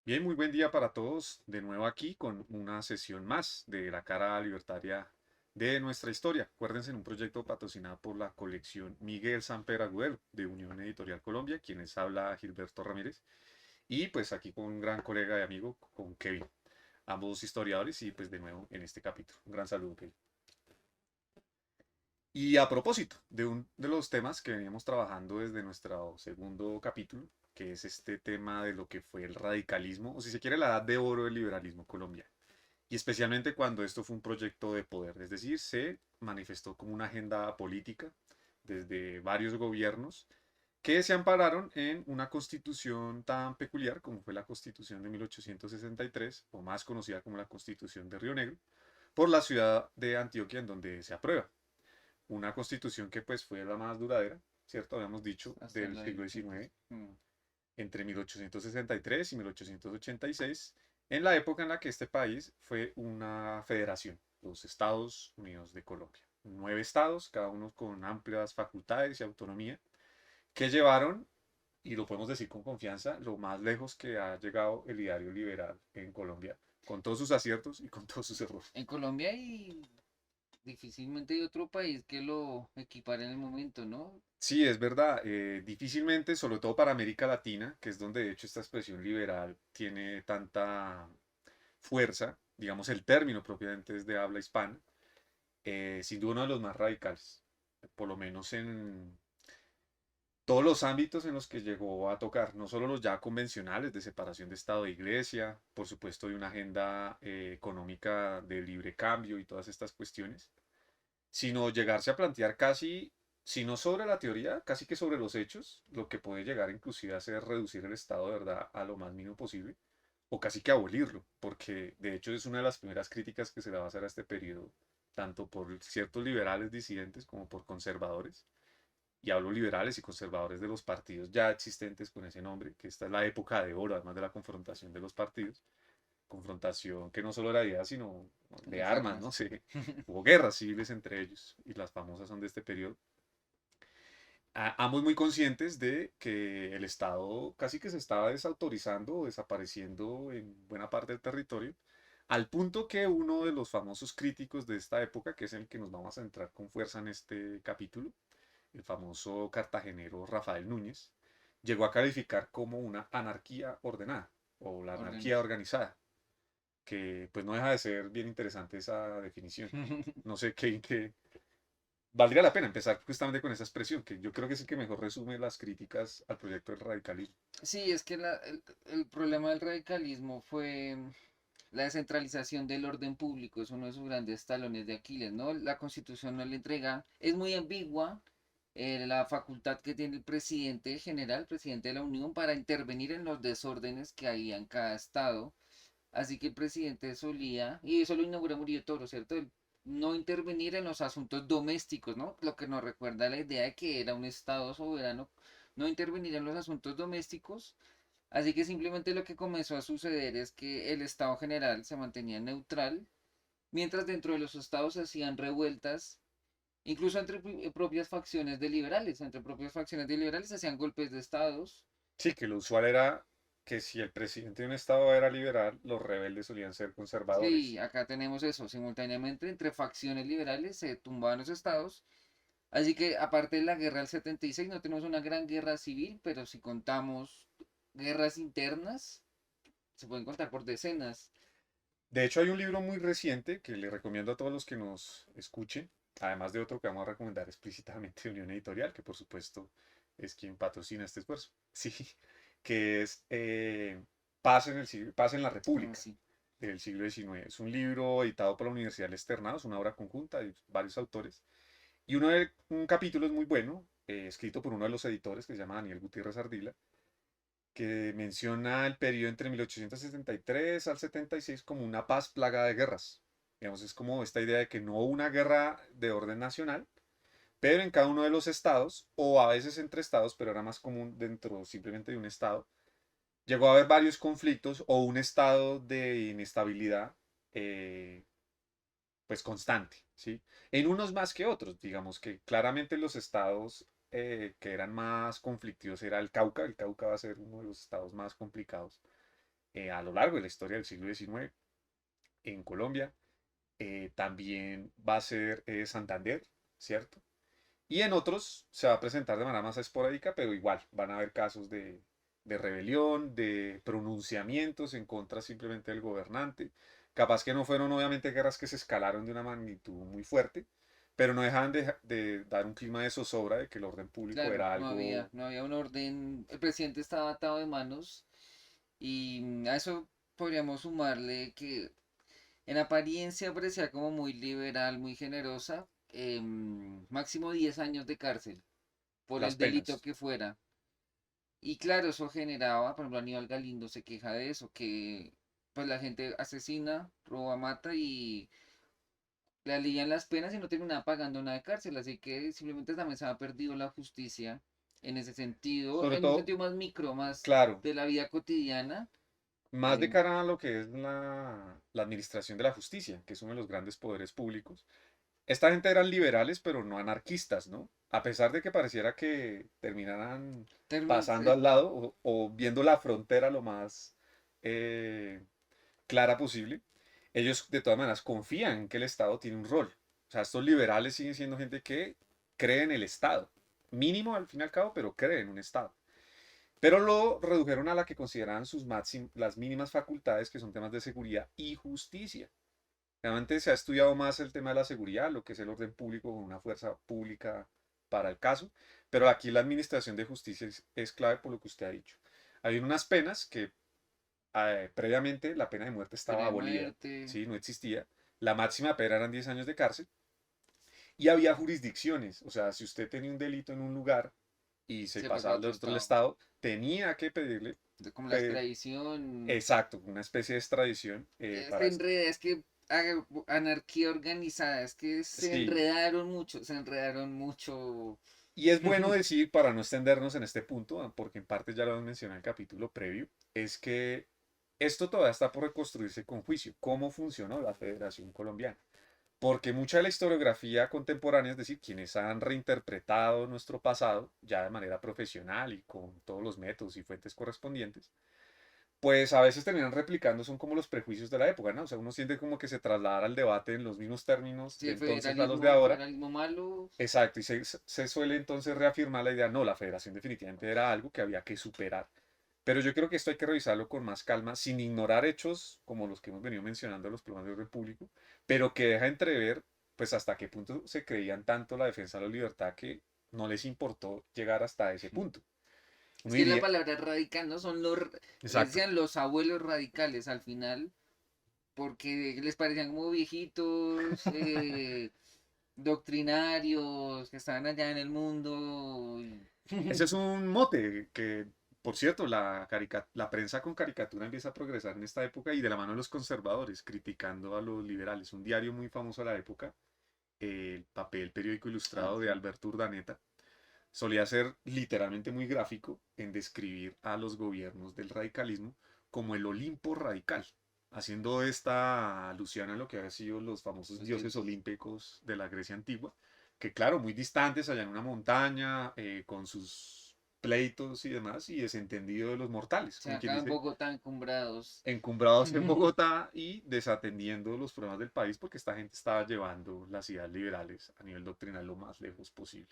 Bien, muy buen día para todos. De nuevo aquí con una sesión más de la cara libertaria de nuestra historia. Acuérdense en un proyecto patrocinado por la colección Miguel Samper Agudelo de Unión Editorial Colombia, quienes habla Gilberto Ramírez. Y pues aquí con un gran colega y amigo, con Kevin, ambos historiadores y pues de nuevo en este capítulo. Un gran saludo, Kevin. Y a propósito de uno de los temas que veníamos trabajando desde nuestro segundo capítulo, que es este tema de lo que fue el radicalismo, o si se quiere, la edad de oro del liberalismo colombiano. Y especialmente cuando esto fue un proyecto de poder, es decir, se manifestó como una agenda política desde varios gobiernos que se ampararon en una constitución tan peculiar como fue la constitución de 1863, o más conocida como la constitución de Río Negro, por la ciudad de Antioquia en donde se aprueba una constitución que pues fue la más duradera, ¿cierto? Habíamos dicho, Hasta del la siglo del 80. XIX, entre 1863 y 1886, en la época en la que este país fue una federación, los Estados Unidos de Colombia. 9 estados, cada uno con amplias facultades y autonomía, que llevaron, y lo podemos decir con confianza, lo más lejos que ha llegado el ideario liberal en Colombia, con todos sus aciertos y con todos sus errores. En Colombia hay difícilmente hay otro país que lo equipare en el momento, ¿no? Sí, es verdad. Difícilmente, sobre todo para América Latina, que es donde de hecho esta expresión liberal tiene tanta fuerza, digamos el término propiamente es de habla hispana, sin duda uno de los más radicales, por lo menos en todos los ámbitos en los que llegó a tocar, no solo los ya convencionales de separación de Estado e Iglesia, por supuesto de una agenda económica de libre cambio y todas estas cuestiones, sino llegarse a plantear casi, si no sobre la teoría, casi que sobre los hechos, lo que puede llegar inclusive a ser reducir el Estado de verdad a lo más mínimo posible, o casi que abolirlo, porque de hecho es una de las primeras críticas que se le va a hacer a este periodo, tanto por ciertos liberales disidentes como por conservadores, y hablo liberales y conservadores de los partidos ya existentes con ese nombre, que esta es la época de oro, además de la confrontación de los partidos, confrontación que no solo era de ideas, sino de De armas, ¿no? armas. Hubo guerras civiles entre ellos y las famosas son de este periodo. Ambos muy conscientes de que el Estado casi que se estaba desautorizando o desapareciendo en buena parte del territorio, al punto que uno de los famosos críticos de esta época, que es el que nos vamos a centrar con fuerza en este capítulo, el famoso cartagenero Rafael Núñez, llegó a calificar como una anarquía ordenada o la anarquía Órdenes. organizada, que pues no deja de ser bien interesante esa definición. No sé qué valdría la pena empezar justamente con esa expresión, que yo creo que es el que mejor resume las críticas al proyecto del radicalismo. Sí, es que el problema del radicalismo fue la descentralización del orden público, es uno de sus grandes talones de Aquiles, ¿no? La Constitución no le entrega, es muy ambigua la facultad que tiene el presidente general, presidente de la Unión, para intervenir en los desórdenes que hay en cada estado. Así que el presidente solía, y eso lo inauguró Murillo Toro, ¿cierto? El no intervenir en los asuntos domésticos, ¿no? Lo que nos recuerda la idea de que era un Estado soberano, no intervenir en los asuntos domésticos. Así que simplemente lo que comenzó a suceder es que el Estado general se mantenía neutral, mientras dentro de los estados se hacían revueltas, incluso entre propias facciones de liberales, entre propias facciones de liberales se hacían golpes de estados. Sí, que lo usual era que si el presidente de un estado era liberal, los rebeldes solían ser Sí, conservadores. acá tenemos eso, simultáneamente entre facciones liberales se tumbaban los estados. Así que aparte de la guerra del 76 no tenemos una gran guerra civil, pero si contamos guerras internas, se pueden contar por decenas. De hecho, hay un libro muy reciente que le recomiendo a todos los que nos escuchen, además de otro que vamos a recomendar explícitamente de Unión Editorial, que por supuesto es quien patrocina este esfuerzo. Sí, que es Paz en la Ah, República sí. del siglo XIX. Es un libro editado por la Universidad del Externado, es una obra conjunta de varios autores. Y un capítulo es muy bueno, escrito por uno de los editores que se llama Daniel Gutiérrez Ardila, que menciona el periodo entre 1863 al 76 como una paz plagada de guerras. Digamos, es como esta idea de que no hubo una guerra de orden nacional, pero en cada uno de los estados, o a veces entre estados, pero era más común dentro simplemente de un estado, llegó a haber varios conflictos o un estado de inestabilidad pues constante, ¿sí? En unos más que otros, digamos que claramente los estados que eran más conflictivos era el Cauca. El Cauca va a ser uno de los estados más complicados a lo largo de la historia del siglo XIX en Colombia. También va a ser Santander, ¿cierto? Y en otros se va a presentar de manera más esporádica, pero igual van a haber casos de rebelión, de pronunciamientos en contra simplemente del gobernante. Capaz que no fueron obviamente guerras que se escalaron de una magnitud muy fuerte, pero no dejaban de dar un clima de zozobra de que el orden público Claro, era algo. no había un orden, el presidente estaba atado de manos y a eso podríamos sumarle que en apariencia parecía como muy liberal, muy generosa, máximo 10 años de cárcel por Las el delito penas. que fuera. Y claro, eso generaba, por ejemplo, Aníbal Galindo se queja de eso, que pues la gente asesina, roba, mata y le alían las penas y no terminaba pagando nada de cárcel, así que simplemente también se ha perdido la justicia Sobre en un todo, sentido más micro, más claro, de la vida cotidiana. más de eh, cara a lo que es la administración de la justicia, que es uno de los grandes poderes públicos. Esta gente eran liberales, pero no anarquistas, ¿no? A pesar de que pareciera que terminaran termi- pasando eh, al lado o viendo la frontera lo más eh, clara posible, ellos de todas maneras confían en que el Estado tiene un rol. O sea, estos liberales siguen siendo gente que cree en el Estado. Mínimo al fin y al cabo, pero cree en un Estado. Pero lo redujeron a la que consideraban las mínimas facultades, que son temas de seguridad y justicia. Realmente se ha estudiado más el tema de la seguridad, lo que es el orden público con una fuerza pública para el caso, pero aquí la administración de justicia es clave por lo que usted ha dicho. Hay unas penas que previamente la pena de muerte pena estaba de abolida, muerte. ¿sí? No existía. La máxima pena eran 10 años de cárcel y había jurisdicciones, o sea, si usted tenía un delito en un lugar y se Se fue para pasaba al otro otro del estado. estado, tenía que pedirle, Como la pe- extradición. exacto, una especie de extradición Se para... enreda, es que anarquía organizada, es que Sí, se enredaron mucho. y es bueno decir, para no extendernos en este punto, porque en parte ya lo hemos mencionado en el capítulo previo, es que esto todavía está por reconstruirse con juicio. ¿Cómo funcionó la Federación Colombiana? Porque mucha de la historiografía contemporánea, es decir, quienes han reinterpretado nuestro pasado ya de manera profesional y con todos los métodos y fuentes correspondientes, pues a veces terminan replicando, son como los prejuicios de la época, ¿no? O sea, uno siente como que se trasladara al debate en los mismos términos Sí, de el entonces a los de ahora. federalismo malo. Exacto, y se suele entonces reafirmar la idea, no, la federación definitivamente era algo que había que superar. Pero yo creo que esto hay que revisarlo con más calma, sin ignorar hechos como los que hemos venido mencionando, los problemas de orden público, pero que deja entrever, pues, hasta qué punto se creían tanto la defensa de la libertad que no les importó llegar hasta ese punto. Es Uno que la diría, palabra radical, ¿no? Les exacto, decían los abuelos radicales al final, porque les parecían como viejitos, doctrinarios, que estaban allá en el mundo. ese es un mote que, por cierto, la prensa con caricatura empieza a progresar en esta época y de la mano de los conservadores, criticando a los liberales. Un diario muy famoso de la época, el papel periódico Ah, ilustrado de sí. Alberto Urdaneta, solía ser literalmente muy gráfico en describir a los gobiernos del radicalismo como el Olimpo radical, haciendo esta alusión a lo que habían sido los famosos Los dioses dioses. olímpicos de la Grecia antigua, que claro, muy distantes allá en una montaña, con sus pleitos y demás, y desentendido de los mortales, Se como quien acá en dice, Bogotá encumbrados. encumbrados en Bogotá y desatendiendo los problemas del país porque esta gente estaba llevando las ideas liberales a nivel doctrinal lo más lejos posible.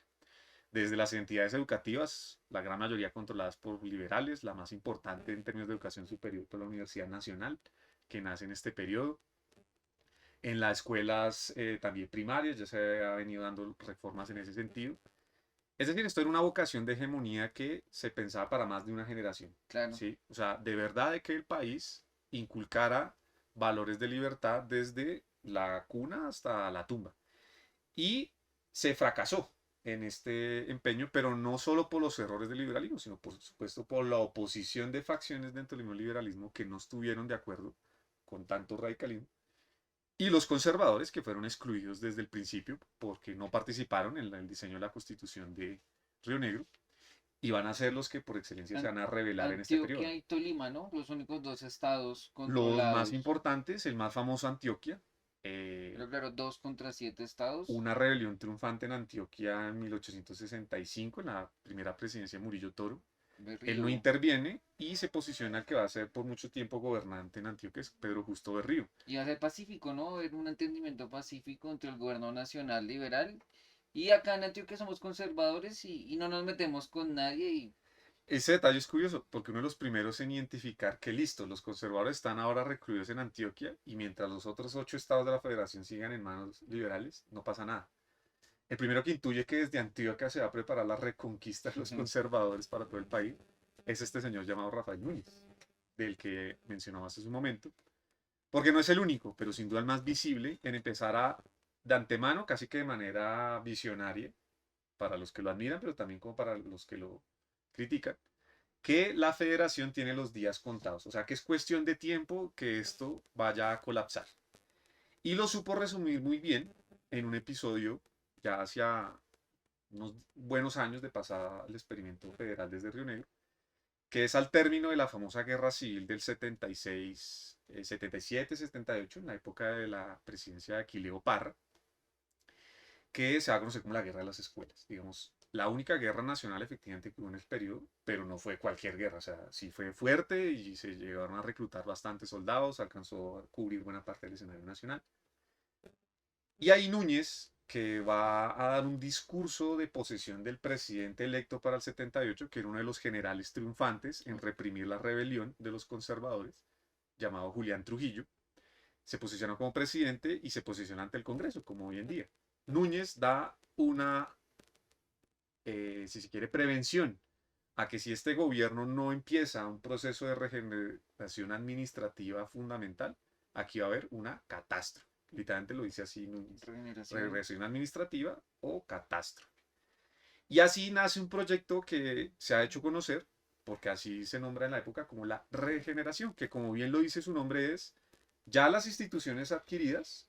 Desde las entidades educativas, la gran mayoría controladas por liberales, la más importante en términos de educación superior por la Universidad Nacional, que nace en este periodo. En las escuelas también primarias ya se ha venido dando reformas en ese sentido. Es decir, esto era una vocación de hegemonía que se pensaba para más de una generación. Claro. ¿Sí? O sea, de verdad de que el país inculcara valores de libertad desde la cuna hasta la tumba. Y se fracasó en este empeño, pero no solo por los errores del liberalismo, sino por supuesto por la oposición de facciones dentro del mismo liberalismo que no estuvieron de acuerdo con tanto radicalismo, y los conservadores que fueron excluidos desde el principio porque no participaron en el diseño de la constitución de Río Negro, y van a ser los que por excelencia se An- van a revelar en este periodo. Antioquia y Tolima, ¿no? Los únicos dos estados Los más controlados. importantes, el más famoso Antioquia, eh, Pero claro, 2 contra 7 estados. una rebelión triunfante en Antioquia en 1865, en la primera presidencia de Murillo Toro. Él no Berrío. interviene y se posiciona el que va a ser por mucho tiempo gobernante en Antioquia, es Pedro Justo Berrío. Y va a ser pacífico, ¿no? Haber un entendimiento pacífico entre el gobierno nacional liberal. Y acá en Antioquia somos conservadores y no nos metemos con nadie. Y Ese detalle es curioso porque uno de los primeros en identificar que listo, los conservadores están ahora recluidos en Antioquia y mientras los otros 8 estados de la federación sigan en manos liberales, no pasa nada. El primero que intuye que desde Antioquia se va a preparar la reconquista de los conservadores para todo el país es este señor llamado Rafael Núñez, del que mencionamos hace un momento, porque no es el único, pero sin duda el más visible en empezar a, de antemano, casi que de manera visionaria, para los que lo admiran, pero también como para los que lo critican, que la federación tiene los días contados, o sea que es cuestión de tiempo que esto vaya a colapsar. Y lo supo resumir muy bien en un episodio ya hacia unos buenos años de pasada al experimento federal desde Río Negro, que es al término de la famosa guerra civil del 76, 77, 78, en la época de la presidencia de Aquileo Parra, que se va a conocer como la guerra de las escuelas. Digamos, la única guerra nacional efectivamente que hubo en el periodo, pero no fue cualquier guerra, o sea, sí fue fuerte y se llegaron a reclutar bastantes soldados, alcanzó a cubrir buena parte del escenario nacional. Y ahí Núñez, que va a dar un discurso de posesión del presidente electo para el 78, que era uno de los generales triunfantes en reprimir la rebelión de los conservadores, llamado Julián Trujillo, se posicionó como presidente y se posiciona ante el Congreso, como hoy en día. Núñez da una, si se quiere, prevención a que si este gobierno no empieza un proceso de regeneración administrativa fundamental, aquí va a haber una catástrofe. Literalmente lo dice así Núñez. regeneración. Regeneración administrativa o catástrofe. Y así nace un proyecto que se ha hecho conocer, porque así se nombra en la época como la regeneración, que como bien lo dice su nombre es, ya las instituciones adquiridas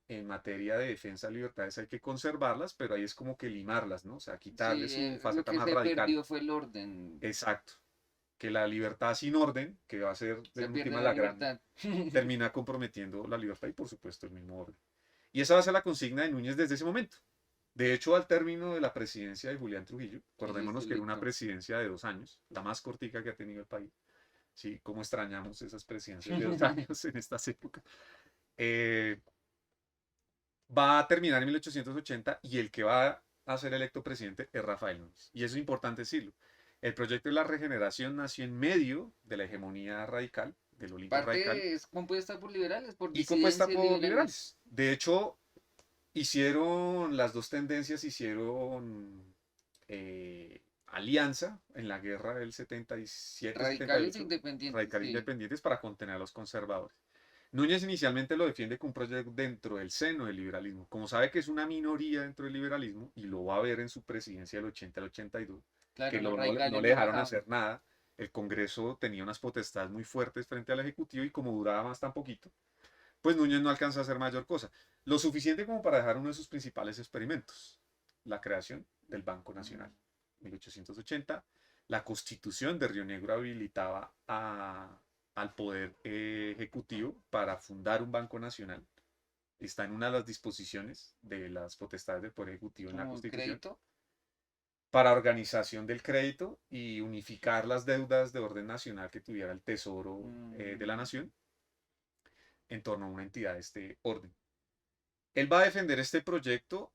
en materia de defensa de libertades hay que conservarlas, pero ahí es como que limarlas, ¿no? O sea, quitarle Sí, su lo faceta que más se radical. perdió fue el orden. Exacto. Que la libertad sin orden, que va a ser Se en pierde última la la gran, libertad. termina comprometiendo la libertad y por supuesto el mismo orden. Y esa va a ser la consigna de Núñez desde ese momento. De hecho, al término de la presidencia de Julián Trujillo, Él es acordémonos que era una electo. presidencia de 2 años, la más cortica que ha tenido el país. Sí, cómo extrañamos esas presidencias de 2 años en estas épocas. Eh, Va a terminar en 1880 y el que va a ser electo presidente es Rafael Núñez. Y eso es importante decirlo. El proyecto de la regeneración nació en medio de la hegemonía radical, del Olimpo radical, Parte es compuesta por liberales, por y compuesta disidencia y por liberales. liberales. De hecho, hicieron las dos tendencias, hicieron alianza en la guerra del Radicales e 77-78, independientes, radical sí. independientes, para contener a los conservadores. Núñez inicialmente lo defiende como un proyecto dentro del seno del liberalismo. Como sabe que es una minoría dentro del liberalismo, y lo va a ver en su presidencia del 80 al 82, Claro, que los no radicales le lo dejaron bajaban. hacer nada, el Congreso tenía unas potestades muy fuertes frente al Ejecutivo y como duraba más tan poquito, pues Núñez no alcanza a hacer mayor cosa. Lo suficiente como para dejar uno de sus principales experimentos, la creación del Banco Nacional. 1880, la constitución de Río Negro habilitaba al poder ejecutivo para fundar un Banco Nacional. Está en una de las disposiciones de las potestades del poder ejecutivo en la Como constitución crédito. para organización del crédito y unificar las deudas de orden nacional que tuviera el Tesoro de la mm, Nación en torno a una entidad de este orden. Él va a defender este proyecto,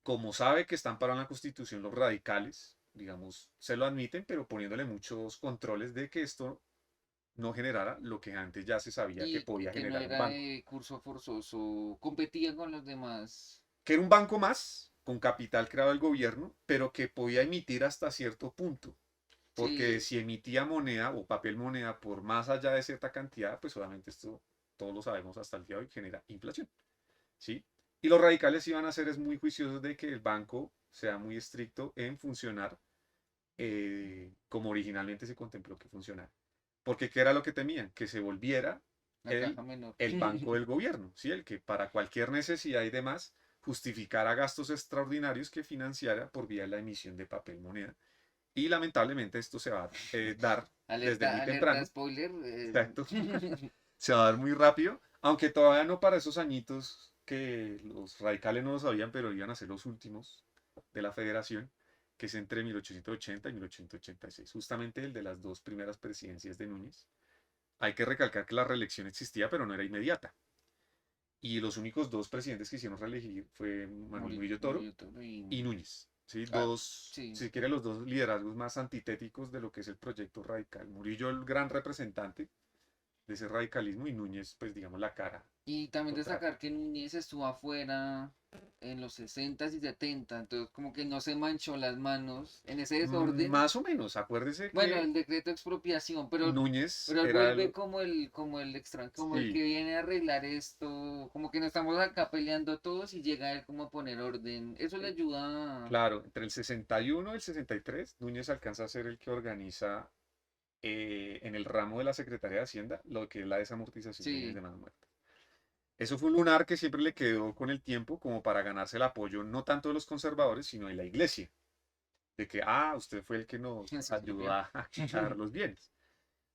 como sabe que están para la Constitución los radicales, digamos, se lo admiten, pero poniéndole muchos controles de que esto no generara lo que antes ya se sabía que y podía que no generar un era banco. de curso forzoso. Competía con los demás. Que era un banco más, con capital creado el gobierno, pero que podía emitir hasta cierto punto. Porque Sí, si emitía moneda o papel moneda por más allá de cierta cantidad, pues obviamente esto todos lo sabemos hasta el día de hoy, genera inflación. ¿Sí? Y los radicales iban a ser es muy juiciosos de que el banco sea muy estricto en funcionar como originalmente se contempló que funcionara. Porque ¿qué era lo que temían? Que se volviera la el, caja menor. el banco del gobierno, ¿sí? El que para cualquier necesidad y demás justificara gastos extraordinarios que financiara por vía de la emisión de papel moneda. Y lamentablemente esto se va a dar desde Alerta, muy alerta temprano, spoiler. exacto, se va a dar muy rápido Aunque todavía no para esos añitos que los radicales no lo sabían, pero iban a ser los últimos de la federación, que es entre 1880 y 1886, justamente el de las dos primeras presidencias de Núñez. Hay que recalcar que la reelección existía, pero no era inmediata. Y los únicos dos presidentes que hicieron reelegir fue Manuel Murillo Toro Murillo Toro y Núñez. ¿Sí? ah, Dos, sí. si se quiere, los dos liderazgos más antitéticos de lo que es el proyecto radical. Murillo, el gran representante de ese radicalismo, y Núñez, pues digamos, la cara Y también contraria. destacar que Núñez estuvo afuera en los 60 y 70, entonces como que no se manchó las manos en ese desorden. Más o menos, acuérdese Bueno, que el decreto de expropiación, Núñez pero él era vuelve el... como el como el Sí, que viene a arreglar esto, como que no estamos acá peleando todos y llega él como a poner orden. Eso le ayuda. claro, entre el 61 y el 63, Núñez alcanza a ser el que organiza en el ramo de la Secretaría de Hacienda lo que es la desamortización de bienes Sí, de mano muerta. Eso fue un lunar que siempre le quedó con el tiempo como para ganarse el apoyo no tanto de los conservadores, sino de la iglesia. De que, usted fue el que nos se ayudó expropió. a quitar los bienes.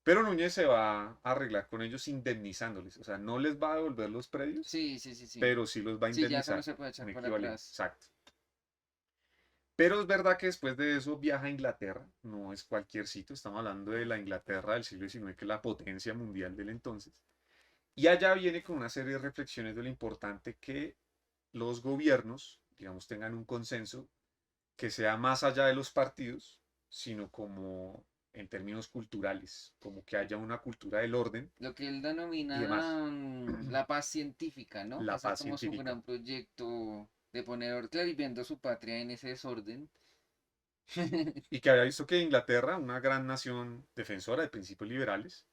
Pero Núñez se va a arreglar con ellos indemnizándoles. O sea, no les va a devolver los predios, Sí, sí, sí, sí. pero sí los va a Sí, ya eso no indemnizar. se puede echar Un para equivalente. atrás. Exacto. Pero es verdad que después de eso viaja a Inglaterra. No es cualquier sitio. Estamos hablando de la Inglaterra del siglo XIX, que es la potencia mundial del entonces. Y allá viene con una serie de reflexiones de lo importante que los gobiernos, digamos, tengan un consenso que sea más allá de los partidos, sino como en términos culturales, como que haya una cultura del orden Lo que él y demás. denomina la paz científica, ¿no? La Ese es paz como su científica. gran proyecto de poner orden, claro, y viendo su patria en ese desorden. Y que había visto que Inglaterra, una gran nación defensora de principios liberales,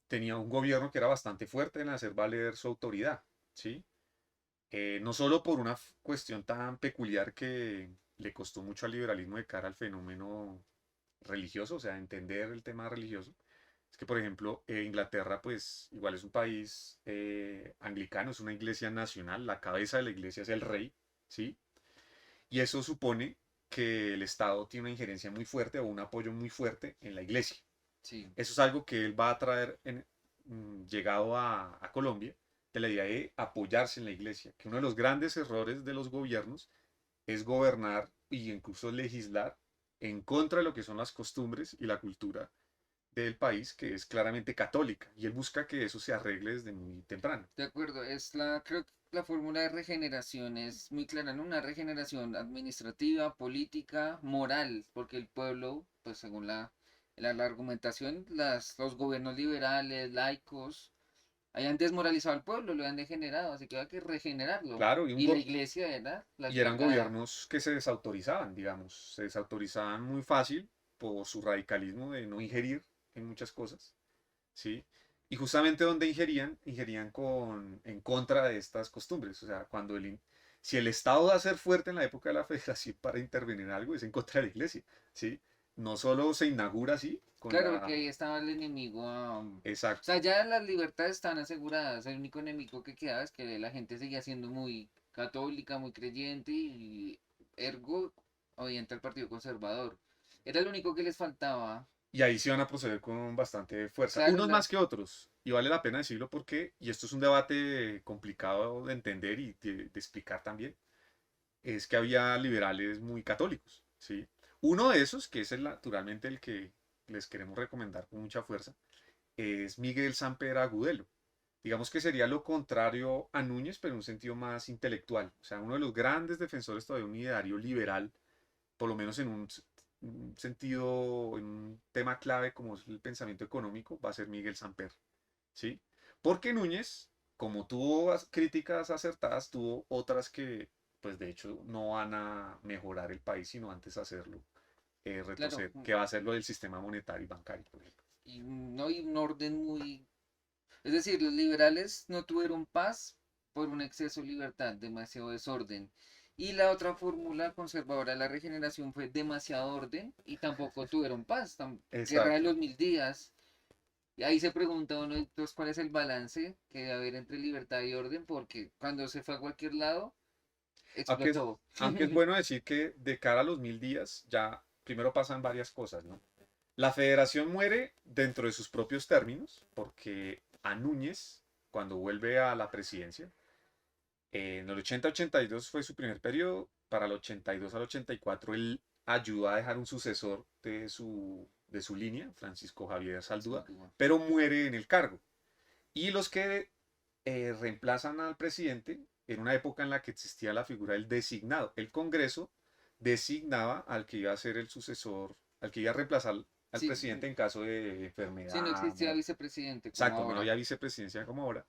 tenía un gobierno que era bastante fuerte en hacer valer su autoridad, ¿sí? No solo por una cuestión tan peculiar que le costó mucho al liberalismo de cara al fenómeno religioso, o sea, entender el tema religioso. Es que, por ejemplo, Inglaterra, pues igual es un país anglicano, es una iglesia nacional, la cabeza de la iglesia es el rey, ¿sí? Y eso supone que el Estado tiene una injerencia muy fuerte o un apoyo muy fuerte en la iglesia. Sí, Eso es algo que él va a traer llegado a Colombia, de la idea de apoyarse en la iglesia, que uno de los grandes errores de los gobiernos es gobernar e incluso legislar en contra de lo que son las costumbres y la cultura del país, que es claramente católica, y él busca que eso se arregle desde muy temprano. de acuerdo. Creo que la fórmula de regeneración es muy clara, ¿no? Una regeneración administrativa, política, moral, porque el pueblo, pues según la argumentación, los gobiernos liberales, laicos, hayan desmoralizado al pueblo, lo han degenerado, así que hay que regenerarlo. Claro, Y la iglesia era la y eran encargada. gobiernos que se desautorizaban, digamos, se desautorizaban muy fácil por su radicalismo de no ingerir en muchas cosas, ¿sí? Y justamente donde ingerían en contra de estas costumbres. O sea, si el Estado va a ser fuerte en la época de la Federación para intervenir en algo, es en contra de la Iglesia, ¿sí? No solo se inaugura así con Claro, porque la... ahí estaba el enemigo. O Exacto. sea, ya las libertades están aseguradas. El único enemigo que quedaba es que la gente seguía siendo muy católica, muy creyente y ergo orienta al Partido Conservador. Era lo único que les faltaba. Y ahí sí van a proceder con bastante fuerza. Claro, Unos más que otros. Y vale la pena decirlo porque, y esto es un debate complicado de entender y de explicar también, es que había liberales muy católicos, ¿sí? Uno de esos, que es naturalmente el que les queremos recomendar con mucha fuerza, es Miguel Samper Agudelo. Digamos que sería lo contrario a Núñez, pero en un sentido más intelectual. O sea, uno de los grandes defensores todavía de un ideario liberal, por lo menos en un sentido, en un tema clave como es el pensamiento económico, va a ser Miguel Samper, ¿sí? Porque Núñez, como tuvo críticas acertadas, tuvo otras que, pues de hecho, no van a mejorar el país, sino antes hacerlo claro. retroceder, que va a ser lo del sistema monetario y bancario, por ejemplo. Y no hay un orden muy... Es decir, los liberales no tuvieron paz por un exceso de libertad, demasiado desorden. Y la otra fórmula conservadora de la regeneración fue demasiado orden y tampoco tuvieron paz. Guerra de Exacto. los 1000 días. Y ahí se pregunta uno entonces cuál es el balance que debe haber entre libertad y orden, porque cuando se fue a cualquier lado, Aunque es, explotó. aunque es bueno decir que de cara a los 1000 días ya primero pasan varias cosas, ¿no? La federación muere dentro de sus propios términos, porque a Núñez cuando vuelve a la presidencia, en el 80-82 fue su primer periodo, para el 82 al 84 él ayudó a dejar un sucesor de su línea, Francisco Javier Saldúa, Saldúa. pero muere en el cargo. Y los que reemplazan al presidente en una época en la que existía la figura del designado. El Congreso designaba al que iba a ser el sucesor, al que iba a reemplazar al Sí, presidente en caso de sí, no enfermedad, existía muerte. vicepresidente como Exacto, no ahora. había vicepresidencia como ahora.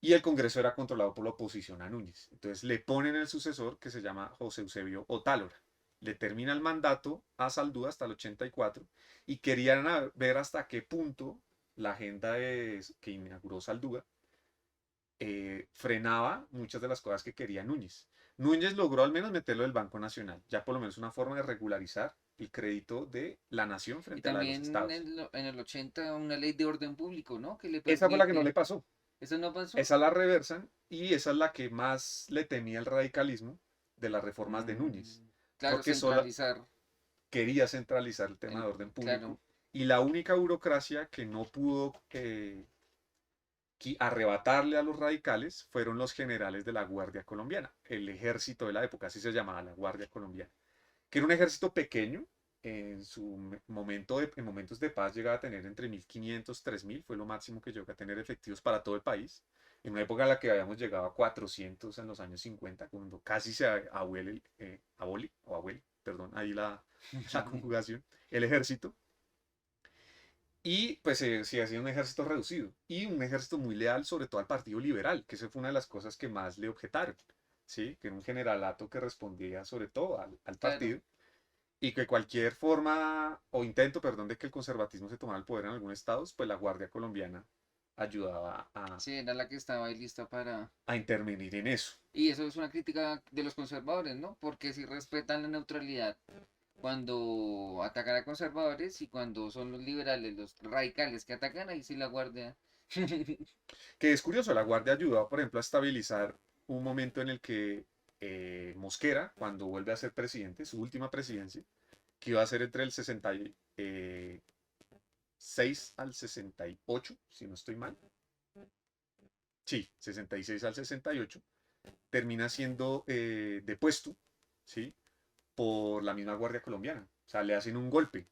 Y el Congreso era controlado por la oposición a Núñez. Entonces le ponen el sucesor que se llama José Eusebio Otálora. Le termina el mandato a Saldúa hasta el 84 y querían ver hasta qué punto la agenda que inauguró Saldúa frenaba muchas de las cosas que quería Núñez. Núñez logró al menos meterlo del Banco Nacional, ya por lo menos una forma de regularizar el crédito de la nación Y frente a la de los también estados. en el 80 una ley de orden público, ¿no? Que le Esa fue la que no le permite. pasó. ¿Eso no pasó? Esa la reversan y esa es la que más le temía el radicalismo de las reformas de Núñez, Mm, claro, porque solo centralizar. quería centralizar el tema de orden Claro, público y la única burocracia que no pudo arrebatarle a los radicales fueron los generales de la Guardia Colombiana, el ejército de la época, así se llamaba la Guardia Colombiana, que era un ejército pequeño. En su en momentos de paz llegaba a tener entre 1.500 3.000, fue lo máximo que llegó a tener efectivos para todo el país. En una época en la que habíamos llegado a 400 en los años 50, cuando casi se abole, perdón, ahí la conjugación, el ejército. Y pues sí, ha sido un ejército reducido y un ejército muy leal, sobre todo al Partido Liberal, que esa fue una de las cosas que más le objetaron, ¿sí? Que era un generalato que respondía sobre todo al claro. partido y que cualquier forma o intento, perdón, de que el conservatismo se tomara el poder en algunos estados, pues la Guardia Colombiana ayudaba Sí, era la que estaba ahí lista para. a intervenir en eso. Y eso es una crítica de los conservadores, ¿no? Porque si respetan la neutralidad cuando atacan a conservadores y cuando son los liberales, los radicales que atacan, ahí sí la guardia. Que es curioso, la Guardia ayudaba, por ejemplo, a estabilizar un momento en el que Mosquera, cuando vuelve a ser presidente, su última presidencia, que iba a ser entre el 66 al 68, si no estoy mal. Sí, 66 al 68, termina siendo depuesto, ¿sí? Por la misma Guardia Colombiana. O sea, le hacen un golpe,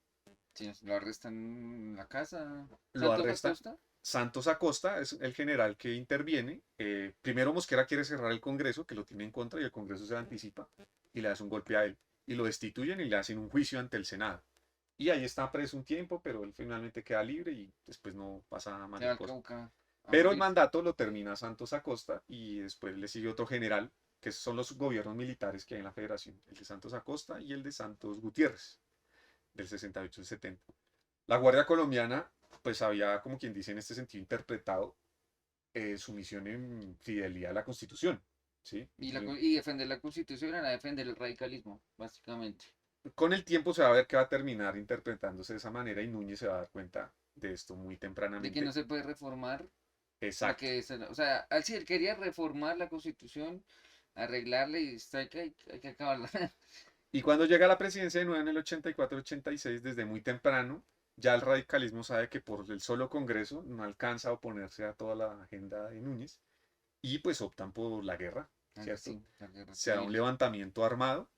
Sí, lo arrestan en la casa. lo ¿Santos arrestan. Acosta? Santos Acosta es el general que interviene. Primero Mosquera quiere cerrar el Congreso, que lo tiene en contra, y el Congreso se anticipa y le hace un golpe a él. Y lo destituyen y le hacen un juicio ante el Senado. Y ahí está preso un tiempo, pero él finalmente queda libre y después no pasa Se va mayor al cosa. Cauca a Pero el morir. mandato lo termina Santos Acosta y después le sigue otro general, que son los gobiernos militares que hay en la federación, el de Santos Acosta y el de Santos Gutiérrez, del 68 al 70. La Guardia Colombiana, pues había, como quien dice en este sentido, interpretado su misión en fidelidad a la Constitución, ¿sí? Y defender la constitución era defender el radicalismo, básicamente. Con el tiempo se va a ver que va a terminar interpretándose de esa manera y Núñez se va a dar cuenta de esto muy De que no tempranamente. se puede reformar lo Exacto. que es. O sea, al sí, él quería reformar la constitución, arreglarla y está, hay que acabarla. Y cuando llega a la presidencia de nuevo en el 84-86, desde muy temprano, ya el radicalismo sabe que por el solo Congreso no alcanza a oponerse a toda la agenda de Núñez y pues optan por la guerra, ¿cierto? Sí, la guerra Se da un civil. levantamiento armado.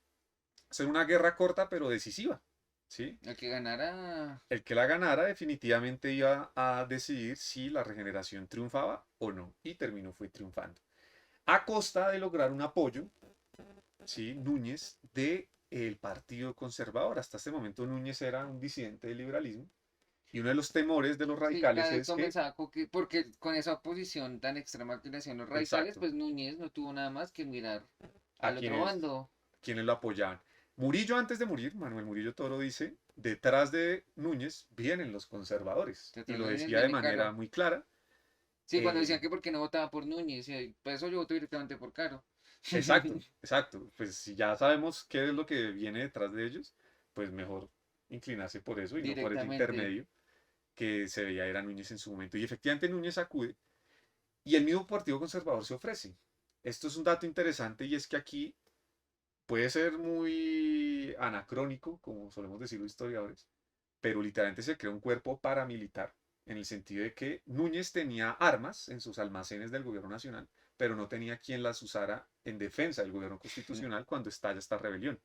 Es una guerra corta pero decisiva, ¿sí? El que ganara. El que la ganara definitivamente iba a decidir si la regeneración triunfaba o no y terminó fue triunfando. A costa de lograr un apoyo, ¿sí? Núñez de el Partido Conservador. Hasta este momento Núñez era un disidente del liberalismo y uno de los temores de los Sí, radicales cada vez es que, comenzaba porque con esa oposición tan extrema que le hacían los radicales, exacto, pues Núñez no tuvo nada más que mirar a al otro quienes, bando. quienes lo apoyaban. Murillo antes de morir, Manuel Murillo Toro dice, detrás de Núñez vienen los conservadores y Detrás lo de Núñez decía de viene manera Caro. muy clara. Sí, cuando eh, decían que por qué no votaba por Núñez, y por eso yo voto directamente por Caro. exacto, exacto. Pues si ya sabemos qué es lo que viene detrás de ellos, pues mejor inclinarse por eso y no por ese Directamente. intermedio que se veía era Núñez en su momento. Y efectivamente Núñez acude y el mismo Partido Conservador se ofrece. Esto es un dato interesante y es que aquí puede ser muy anacrónico, como solemos decir los historiadores, pero literalmente se crea un cuerpo paramilitar en el sentido de que Núñez tenía armas en sus almacenes del gobierno nacional, pero no tenía quien las usara en defensa del gobierno constitucional cuando estalla esta rebelión.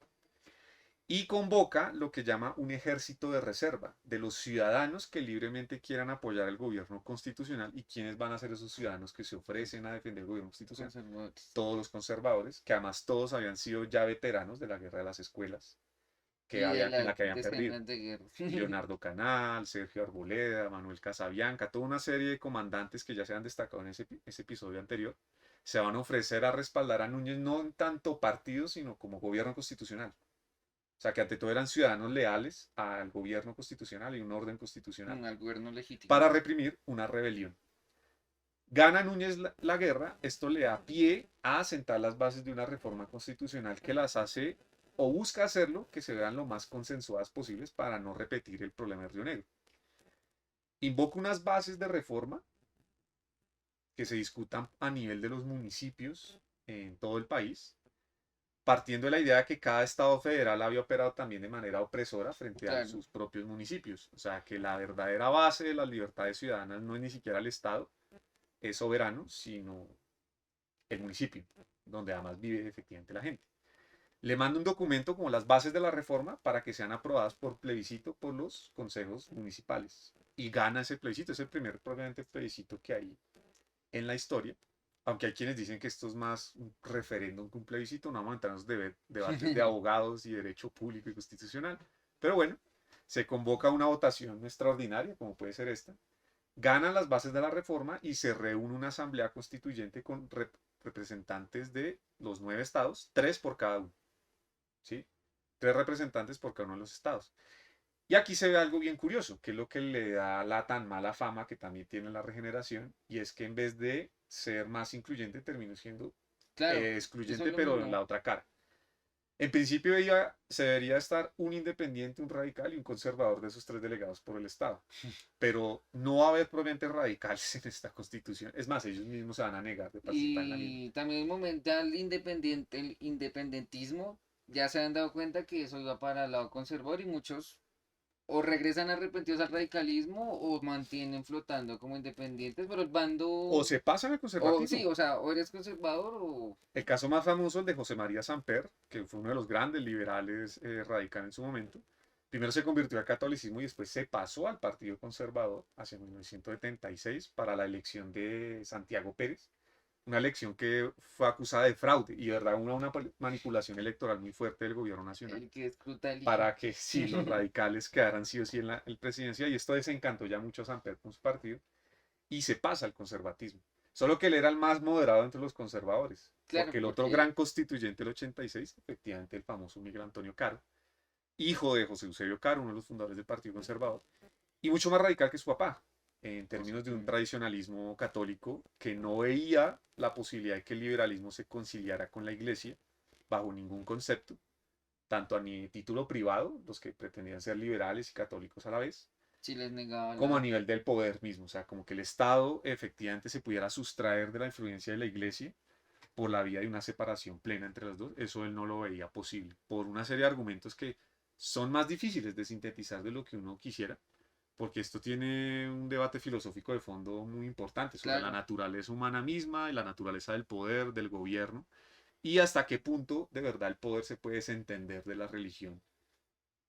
Y convoca lo que llama un ejército de reserva de los ciudadanos que libremente quieran apoyar el gobierno constitucional. ¿Y quiénes van a ser esos ciudadanos que se ofrecen a defender el gobierno constitucional? Conservadores. Todos los conservadores, que además todos habían sido ya veteranos de la guerra de las escuelas, Y de en las la que habían perdido. decenas de guerras. Leonardo Canal, Sergio Arboleda, Manuel Casabianca, toda una serie de comandantes que ya se han destacado en ese episodio anterior, se van a ofrecer a respaldar a Núñez no en tanto partido, sino como gobierno constitucional. O sea, que ante todo eran ciudadanos leales al gobierno constitucional y un orden constitucional Al gobierno legítimo. para reprimir una rebelión. Gana Núñez la guerra, esto le da pie a sentar las bases de una reforma constitucional que las hace o busca hacerlo que se vean lo más consensuadas posibles para no repetir el problema de Río Negro. Invoca unas bases de reforma que se discutan a nivel de los municipios en todo el país, partiendo de la idea de que cada estado federal había operado también de manera opresora frente a Claro. sus propios municipios. O sea, que la verdadera base de las libertades ciudadanas no es ni siquiera el estado, es soberano, sino el municipio, donde además vive efectivamente la gente. Le manda un documento como las bases de la reforma para que sean aprobadas por plebiscito por los consejos municipales. Y gana ese plebiscito, es el primer probablemente plebiscito que hay en la historia. Aunque hay quienes dicen que esto es más un referéndum que un plebiscito, no vamos a entrar en los debates de abogados y derecho público y constitucional. Pero bueno, se convoca una votación extraordinaria, como puede ser esta, ganan las bases de la reforma y se reúne una asamblea constituyente con representantes de los 9 estados, 3 por cada uno. ¿Sí? 3 representantes por cada uno de los estados. Y aquí se ve algo bien curioso, que es lo que le da la tan mala fama que también tiene la regeneración, y es que en vez de ser más incluyente, terminó siendo Claro, eso es excluyente, lo pero en mismo. la otra cara. En principio se debería estar un independiente, un radical y un conservador de esos 3 delegados por el Estado. Pero no va a haber probablemente radicales en esta constitución. Es más, ellos mismos se van a negar de participar en la misma. Y también el momental independiente, el independentismo, ya se han dado cuenta que eso iba para el lado conservador y muchos o regresan arrepentidos al radicalismo o mantienen flotando como independientes, pero el O bando, se pasan al o sí, conservatismo. o sea, o eres conservador o... El caso más famoso, el de José María Samper, que fue uno de los grandes liberales radicales en su momento. Primero se convirtió al catolicismo y después se pasó al Partido Conservador hacia 1976 para la elección de Santiago Pérez. Una elección que fue acusada de fraude y de verdad una manipulación electoral muy fuerte del gobierno nacional El que escruta elige. para que sí los radicales quedaran sí o sí en la presidencia y esto desencantó ya mucho a Samper con su partido y se pasa al conservatismo. Solo que él era el más moderado entre los conservadores, Claro, porque el otro porque, gran constituyente del 86, efectivamente el famoso Miguel Antonio Caro, hijo de José Eusebio Caro, uno de los fundadores del Partido Conservador, y mucho más radical que su papá, en términos de un tradicionalismo católico que no veía la posibilidad de que el liberalismo se conciliara con la iglesia bajo ningún concepto, tanto a ni título privado, los que pretendían ser liberales y católicos a la vez, si les negaba como a la... nivel del poder mismo, o sea, como que el Estado efectivamente se pudiera sustraer de la influencia de la Iglesia por la vía de una separación plena entre las dos, eso él no lo veía posible, por una serie de argumentos que son más difíciles de sintetizar de lo que uno quisiera, porque esto tiene un debate filosófico de fondo muy importante sobre la Claro, naturaleza humana misma y la naturaleza del poder, del gobierno, y hasta qué punto de verdad el poder se puede desentender de la religión,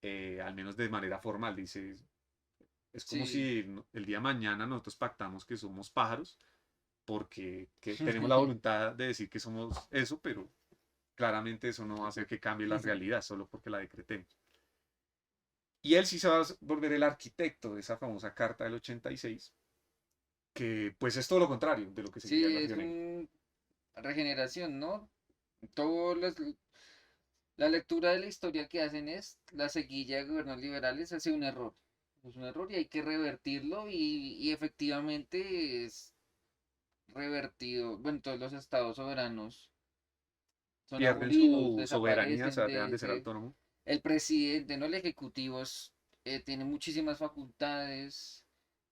al menos de manera formal. Dice, es como sí. si el día de mañana nosotros pactamos que somos pájaros, porque tenemos la voluntad de decir que somos eso, pero claramente eso no va a hacer que cambie la realidad solo porque la decretemos. Y él sí se va a volver el arquitecto de esa famosa carta del 86, que pues es todo lo contrario de lo que seguiría Sí, en la es Río Negro. un regeneración, ¿no? Todo la lectura de la historia que hacen es la seguilla de gobiernos liberales hace un error. Es un error y hay que revertirlo y efectivamente es revertido. Bueno, todos los estados soberanos son Pierden abolidos, su soberanía, o desaparecen sea, dejan de ser autónomos. el presidente, ¿no? El ejecutivo tiene muchísimas facultades,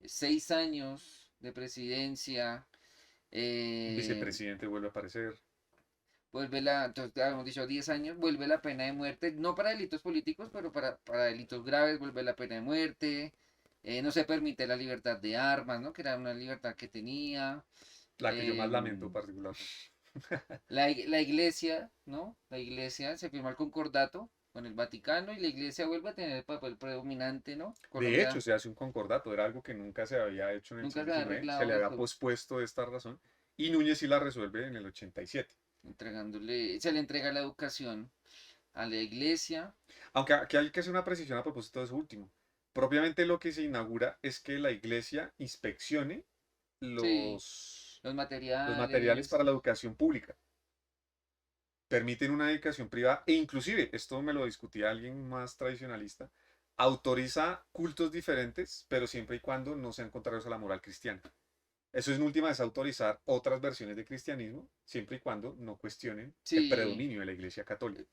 6 años de presidencia, Un eh, vicepresidente vuelve a aparecer. vuelve entonces habíamos dicho 10 años, vuelve la pena de muerte, no para delitos políticos, pero para delitos graves vuelve la pena de muerte. No se permite la libertad de armas, ¿no? Que era una libertad que tenía. La que yo más lamento em, particularmente. la iglesia, ¿no? La iglesia se firma el concordato con el Vaticano y la iglesia vuelve a tener el papel predominante, ¿no? De hecho, Colombia se hace un concordato, era algo que nunca se había hecho en el nunca siglo se ha XIX, se arreglado le había eso, pospuesto esta razón, y Núñez sí la resuelve en el 87. se le entrega la educación a la iglesia, Aunque aquí hay que hacer una precisión a propósito de eso último. Propiamente lo que se inaugura es que la iglesia inspeccione sí, los, los los materiales para materiales, la educación pública. Permiten una educación privada e inclusive, esto me lo discutía alguien más tradicionalista, autoriza cultos diferentes, pero siempre y cuando no sean contrarios a la moral cristiana. Eso en última es autorizar otras versiones de cristianismo, siempre y cuando no cuestionen el sí, predominio de la Iglesia Católica.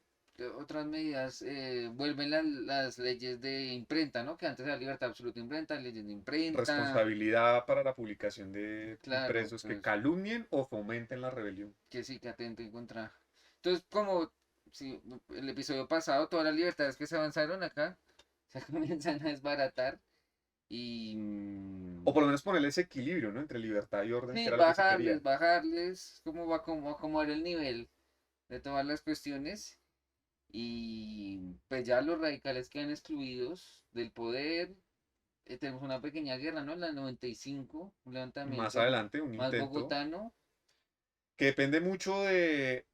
otras medidas, vuelven las leyes de imprenta, ¿no? Que antes era libertad absoluta de imprenta, leyes de imprenta, Responsabilidad para la publicación de claro, impresos que pues calumnien o fomenten la rebelión. que sí que atenten contra. Entonces, como si el episodio pasado, todas las libertades que se avanzaron acá se comienzan a desbaratar y O por lo menos ponerle ese equilibrio, ¿no? Entre libertad y orden, que sí, era lo que se quería. bajarles, cómo va como acomodar el nivel de todas las cuestiones y pues ya los radicales quedan excluidos del poder. Tenemos una pequeña guerra, ¿no? En la 95, un Más levantamiento adelante, un más intento bogotano. que depende mucho de,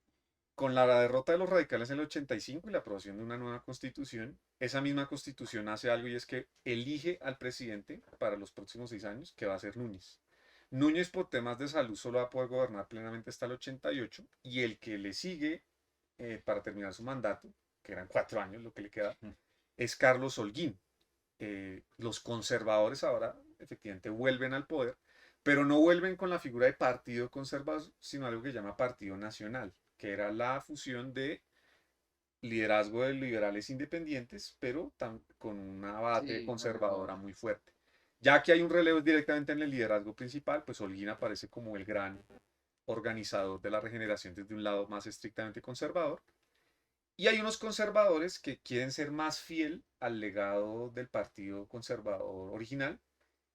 con la derrota de los radicales en el 85 y la aprobación de una nueva constitución, esa misma constitución hace algo y es que elige al presidente para los próximos 6 años, que va a ser Núñez. Núñez por temas de salud solo va a poder gobernar plenamente hasta el 88 y el que le sigue para terminar su mandato, que eran 4 años lo que le queda, es Carlos Holguín. Los conservadores ahora efectivamente vuelven al poder, pero no vuelven con la figura de partido conservador, sino algo que llama Partido Nacional, que era la fusión de liderazgo de liberales independientes, pero con una base Sí, conservadora conservador. muy fuerte. Ya que hay un relevo directamente en el liderazgo principal, pues Holguín aparece como el gran organizador de la regeneración desde un lado más estrictamente conservador. Y hay unos conservadores que quieren ser más fiel al legado del Partido Conservador original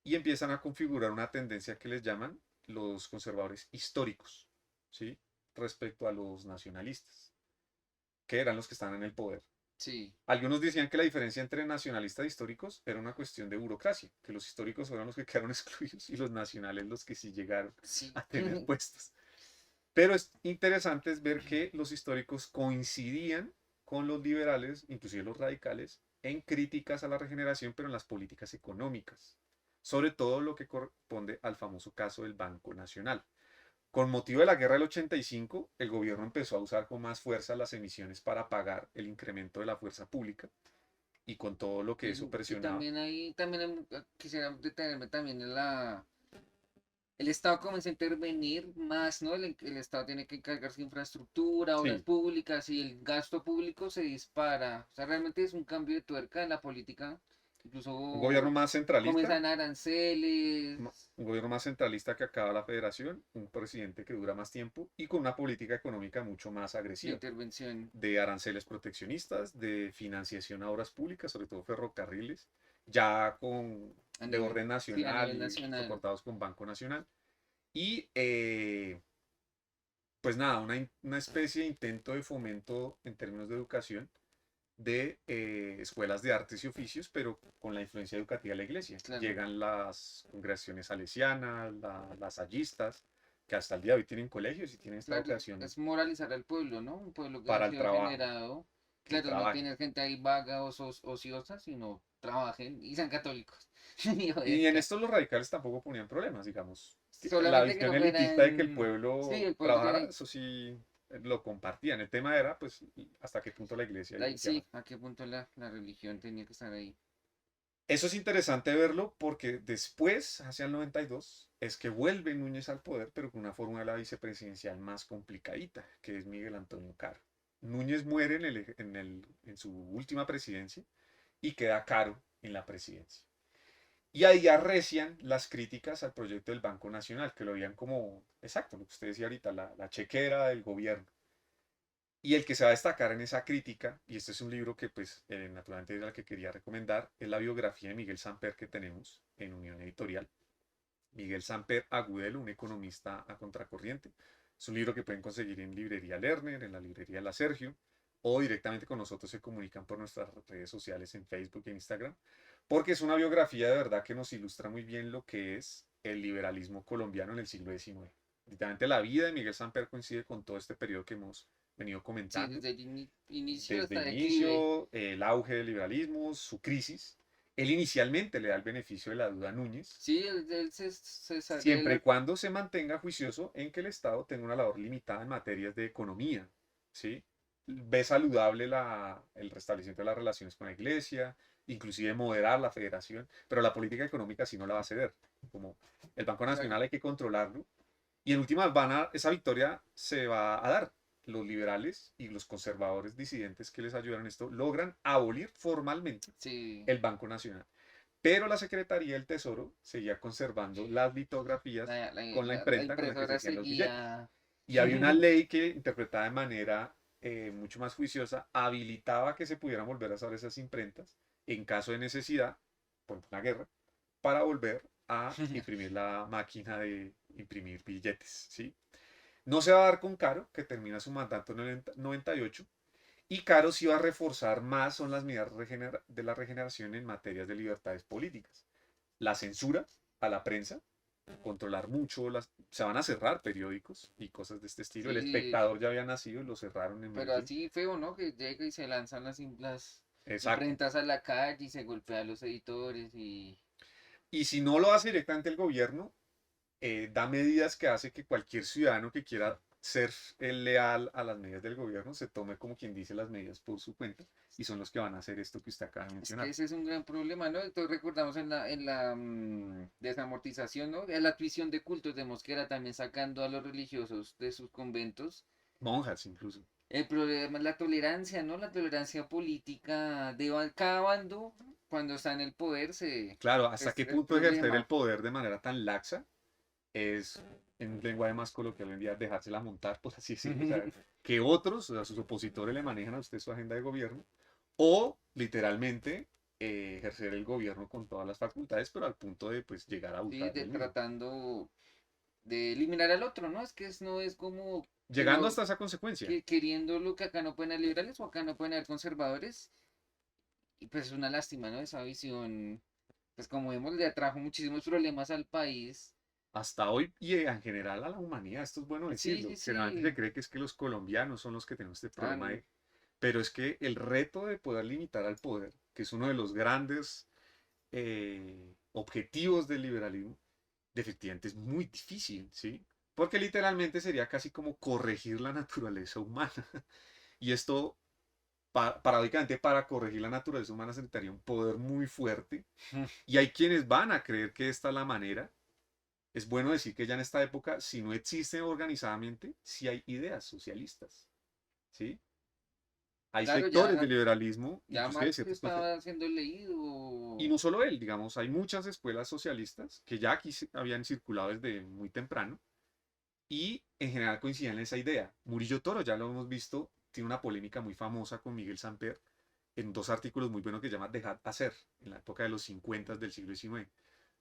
y empiezan a configurar una tendencia que les llaman los conservadores históricos, ¿sí? Respecto a los nacionalistas, que eran los que estaban en el poder. Sí, Algunos decían que la diferencia entre nacionalistas e históricos era una cuestión de burocracia, que los históricos fueron los que quedaron excluidos y los nacionales los que sí llegaron sí. a tener puestos. Pero es interesante ver que los históricos coincidían con los liberales, inclusive los radicales, en críticas a la regeneración, pero en las políticas económicas, sobre todo lo que corresponde al famoso caso del Banco Nacional. Con motivo de la guerra del 85, el gobierno empezó a usar con más fuerza las emisiones para pagar el incremento de la fuerza pública y con todo lo que eso Y presionaba. también ahí, también quisiera detenerme también en el Estado comienza a intervenir más, ¿no? El Estado tiene que encargarse de infraestructura, obras Sí, públicas y el gasto público se dispara. O sea, realmente es un cambio de tuerca en la política. un gobierno Incluso más centralista, comienzan aranceles. un gobierno más centralista que acaba la federación, un presidente que dura más tiempo y con una política económica mucho más De agresiva, intervención de aranceles proteccionistas, de financiación a obras públicas, sobre todo ferrocarriles, ya a de nivel, orden sí, a nacional nivel y nacional. soportados con Banco Nacional. Y pues nada, una especie de intento de fomento en términos de educación de escuelas de artes y oficios, pero con la influencia educativa de la iglesia. Claro, Llegan las congregaciones salesianas, las hallistas, que hasta el día de hoy tienen colegios y tienen esta claro, vocación es moralizar al pueblo, ¿no? Un pueblo que ha para el sido trabajo, generado. que Claro, no trabajen. tiene gente ahí vaga o ociosa, sino trabajen y sean católicos y Y en obedezcan. esto los radicales tampoco ponían problemas, digamos. La Solamente que visión no elitista de que el fueran, sí, pueblo el pueblo trabajara, tiene, eso sí lo compartían. El tema era, pues, hasta qué punto la iglesia sí, influenciaba. a qué punto la religión tenía que estar ahí. Eso es interesante verlo porque después, hacia el 92, es que vuelve Núñez al poder, pero con una fórmula de la vicepresidencial más complicadita, que es Miguel Antonio Caro. Núñez muere en su última presidencia y queda Caro en la presidencia. Y ahí arrecian las críticas al proyecto del Banco Nacional, que lo veían como, exacto, lo que usted decía ahorita, la chequera del gobierno. Y el que se va a destacar en esa crítica, y este es un libro que pues naturalmente era el que quería recomendar, es la biografía de Miguel Samper que tenemos en Unión Editorial. Miguel Samper Agudelo, un economista a contracorriente. Es un libro que pueden conseguir en librería Lerner, en la librería La Sergio, o directamente con nosotros se comunican por nuestras redes sociales en Facebook e Instagram, porque es una biografía de verdad que nos ilustra muy bien lo que es el liberalismo colombiano en el siglo XIX. Literalmente la vida de Miguel Samper coincide con todo este periodo que hemos venido Sí, comentando, desde el inicio desde hasta el el declive. inicio, el auge del liberalismo, su crisis. Él inicialmente le da el beneficio de la duda a Núñez, Sí, él se sale de siempre y la... cuando se mantenga juicioso en que el Estado tenga una labor limitada en materias de economía, ¿sí? Ve saludable el restablecimiento de las relaciones con la Iglesia, inclusive moderar la federación, pero la política económica sí no la va a ceder. Como el Banco Claro. Nacional hay que controlarlo, y en últimas esa victoria se va a dar. Los liberales y los conservadores disidentes que les ayudaron a esto logran abolir formalmente Sí, el Banco Nacional. Pero la Secretaría del Tesoro seguía conservando las litografías con la la imprenta con la que se impresora hacían los billetes. seguía... Y había una ley que, interpretada de manera mucho más juiciosa, habilitaba que se pudieran volver a usar esas imprentas en caso de necesidad, por una guerra, para volver a imprimir la máquina de imprimir billetes. ¿Sí? No se va a dar con Caro, que termina su mandato en el 98, y Caro sí va a reforzar más son las medidas de la regeneración en materias de libertades políticas. La censura a la prensa, controlar mucho, se van a cerrar periódicos y cosas de este estilo. El Sí, Espectador ya había nacido y lo cerraron en pero Medellín. así feo, ¿no? Que llega y se lanzan las Exacto. imprentas a la calle y se golpea a los editores y... Y si no lo hace directamente el gobierno, da medidas que hace que cualquier ciudadano que quiera ser leal a las medidas del gobierno se tome como quien dice las medidas por su cuenta y son los que van a hacer esto que usted acaba de Es que mencionar. ese es un gran problema, ¿no? Entonces recordamos en la desamortización, ¿no? De la tuición de cultos de Mosquera también sacando a los religiosos de sus conventos. Monjas incluso. El problema es la tolerancia, ¿no? La tolerancia política de cada bando cuando está en el poder Claro, hasta es qué el punto ejercer el problema. poder de manera tan laxa es, en un lenguaje más coloquial hoy en día, dejársela montar, por así decirlo. O sea, que otros, o sea, sus opositores le manejan a usted su agenda de gobierno, o literalmente ejercer el gobierno con todas las facultades, pero al punto de pues llegar a Sí, abusar de del mismo. tratando de eliminar al otro, ¿no? Es que no es como que Llegando no, hasta esa consecuencia. que queriendo lo que acá no pueden haber liberales o acá no pueden haber conservadores. Y pues es una lástima, ¿no? Esa visión, pues como vemos, le atrajo muchísimos problemas al país. Hasta hoy y en general a la humanidad, esto es bueno Sí, sí, decirlo. Generalmente se sí. cree que es que los colombianos son los que tenemos este Ah, problema pero es que el reto de poder limitar al poder, que es uno de los grandes objetivos del liberalismo, efectivamente es muy difícil, ¿sí? Porque literalmente sería casi como corregir la naturaleza humana. Y esto, paradójicamente, para corregir la naturaleza humana se necesitaría un poder muy fuerte. Y hay quienes van a creer que esta es la manera. Es bueno decir que ya en esta época, si no existe organizadamente, sí hay ideas socialistas, ¿sí? Hay claro, sectores del ya, liberalismo, ya inclusive de Marx ciertos partidos. estaba siendo Y leído. no solo él, digamos, hay muchas escuelas socialistas que ya aquí habían circulado desde muy temprano y en general coincidían en esa idea. Murillo Toro, ya lo hemos visto, tiene una polémica muy famosa con Miguel Samper en dos artículos muy buenos que llama Dejad hacer, en la época de los 50 del siglo XIX,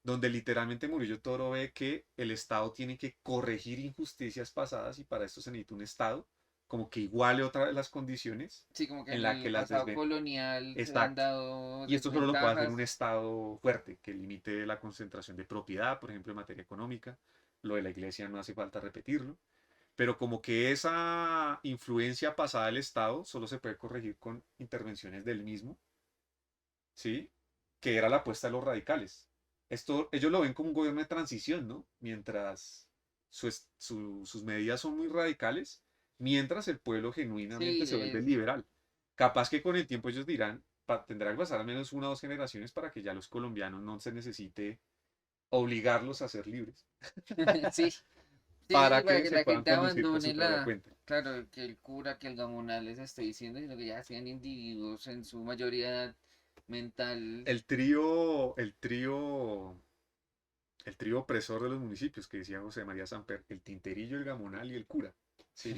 donde literalmente Murillo Toro ve que el Estado tiene que corregir injusticias pasadas y para esto se necesita un Estado como que iguale otra vez las condiciones Sí, como que en en la que el las pasado desven. colonial se han Exacto. dado Y esto solo lo puede hacer un desventajas. Estado fuerte, que limite la concentración de propiedad, por ejemplo, en materia económica. Lo de la iglesia no hace falta repetirlo. Pero como que esa influencia pasada del Estado solo se puede corregir con intervenciones del mismo, ¿sí? Que era la apuesta de los radicales. Esto, ellos lo ven como un gobierno de transición, ¿no? Mientras sus medidas son muy radicales, mientras el pueblo genuinamente Sí, se vuelve liberal. Capaz que con el tiempo ellos dirán, tendrá que pasar al menos una o dos generaciones para que ya los colombianos no se necesite obligarlos a ser libres, sí, sí, sí, para para que que se la puedan gente conducir por abandone su propia la, cuenta. claro, que el cura, que el gamonal les esté diciendo, sino que ya sean individuos en su mayoría mental. El trío opresor de los municipios que decía José María Samper, el Tinterillo, el Gamonal y el cura. ¿sí?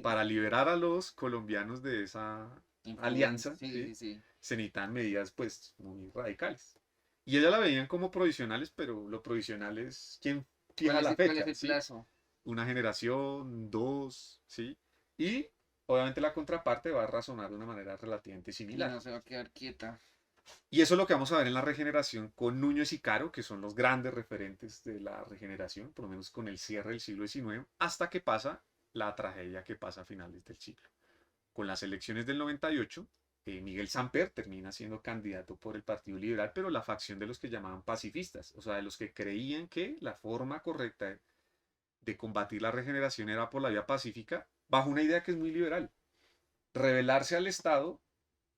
Para liberar a los colombianos de esa Influencia, alianza, sí, ¿sí? sí, sí. Se necesitan medidas pues muy radicales. Y ella la veían como provisionales, pero lo provisional es quién fija la Cuál es fecha, el ¿sí? plazo? Una generación, dos, ¿sí? Y obviamente la contraparte va a razonar de una manera relativamente Y similar. no se va a quedar quieta. Y eso es lo que vamos a ver en la regeneración con Núñez y Caro, que son los grandes referentes de la regeneración, por lo menos con el cierre del siglo XIX, hasta que pasa la tragedia que pasa a finales del siglo. Con las elecciones del 98, Miguel Samper termina siendo candidato por el Partido Liberal, pero la facción de los que llamaban pacifistas, o sea, de los que creían que la forma correcta de combatir la regeneración era por la vía pacífica, bajo una idea que es muy liberal. Rebelarse al Estado,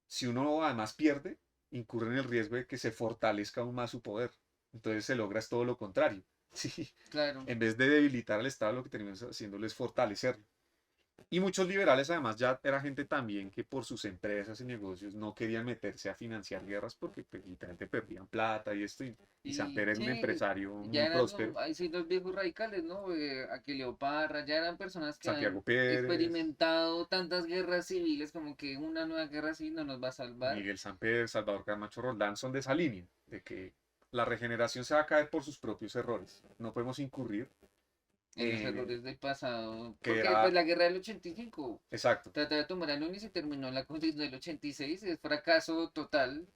si uno además pierde, incurre en el riesgo de que se fortalezca aún más su poder. Entonces se logra es todo lo contrario. Sí. Claro. En vez de debilitar al Estado, lo que terminamos haciéndolo es fortalecerlo. Y muchos liberales además ya era gente también que por sus empresas y negocios no querían meterse a financiar guerras porque pues, literalmente perdían plata y esto. Y Y Samper era un sí, empresario ya muy eran próspero. ahí sí los viejos radicales, ¿no? Aquileo Parra, ya eran personas que han Santiago Pérez, experimentado tantas guerras civiles como que una nueva guerra civil no nos va a salvar. Miguel Samper, Salvador Camacho Roldán son de esa línea, de que la regeneración se va a caer por sus propios errores. No podemos incurrir En los en errores del pasado. que Porque pues era la guerra del 85 exacto. trató de tomar a Núñez y terminó en la constitución del 86, es fracaso total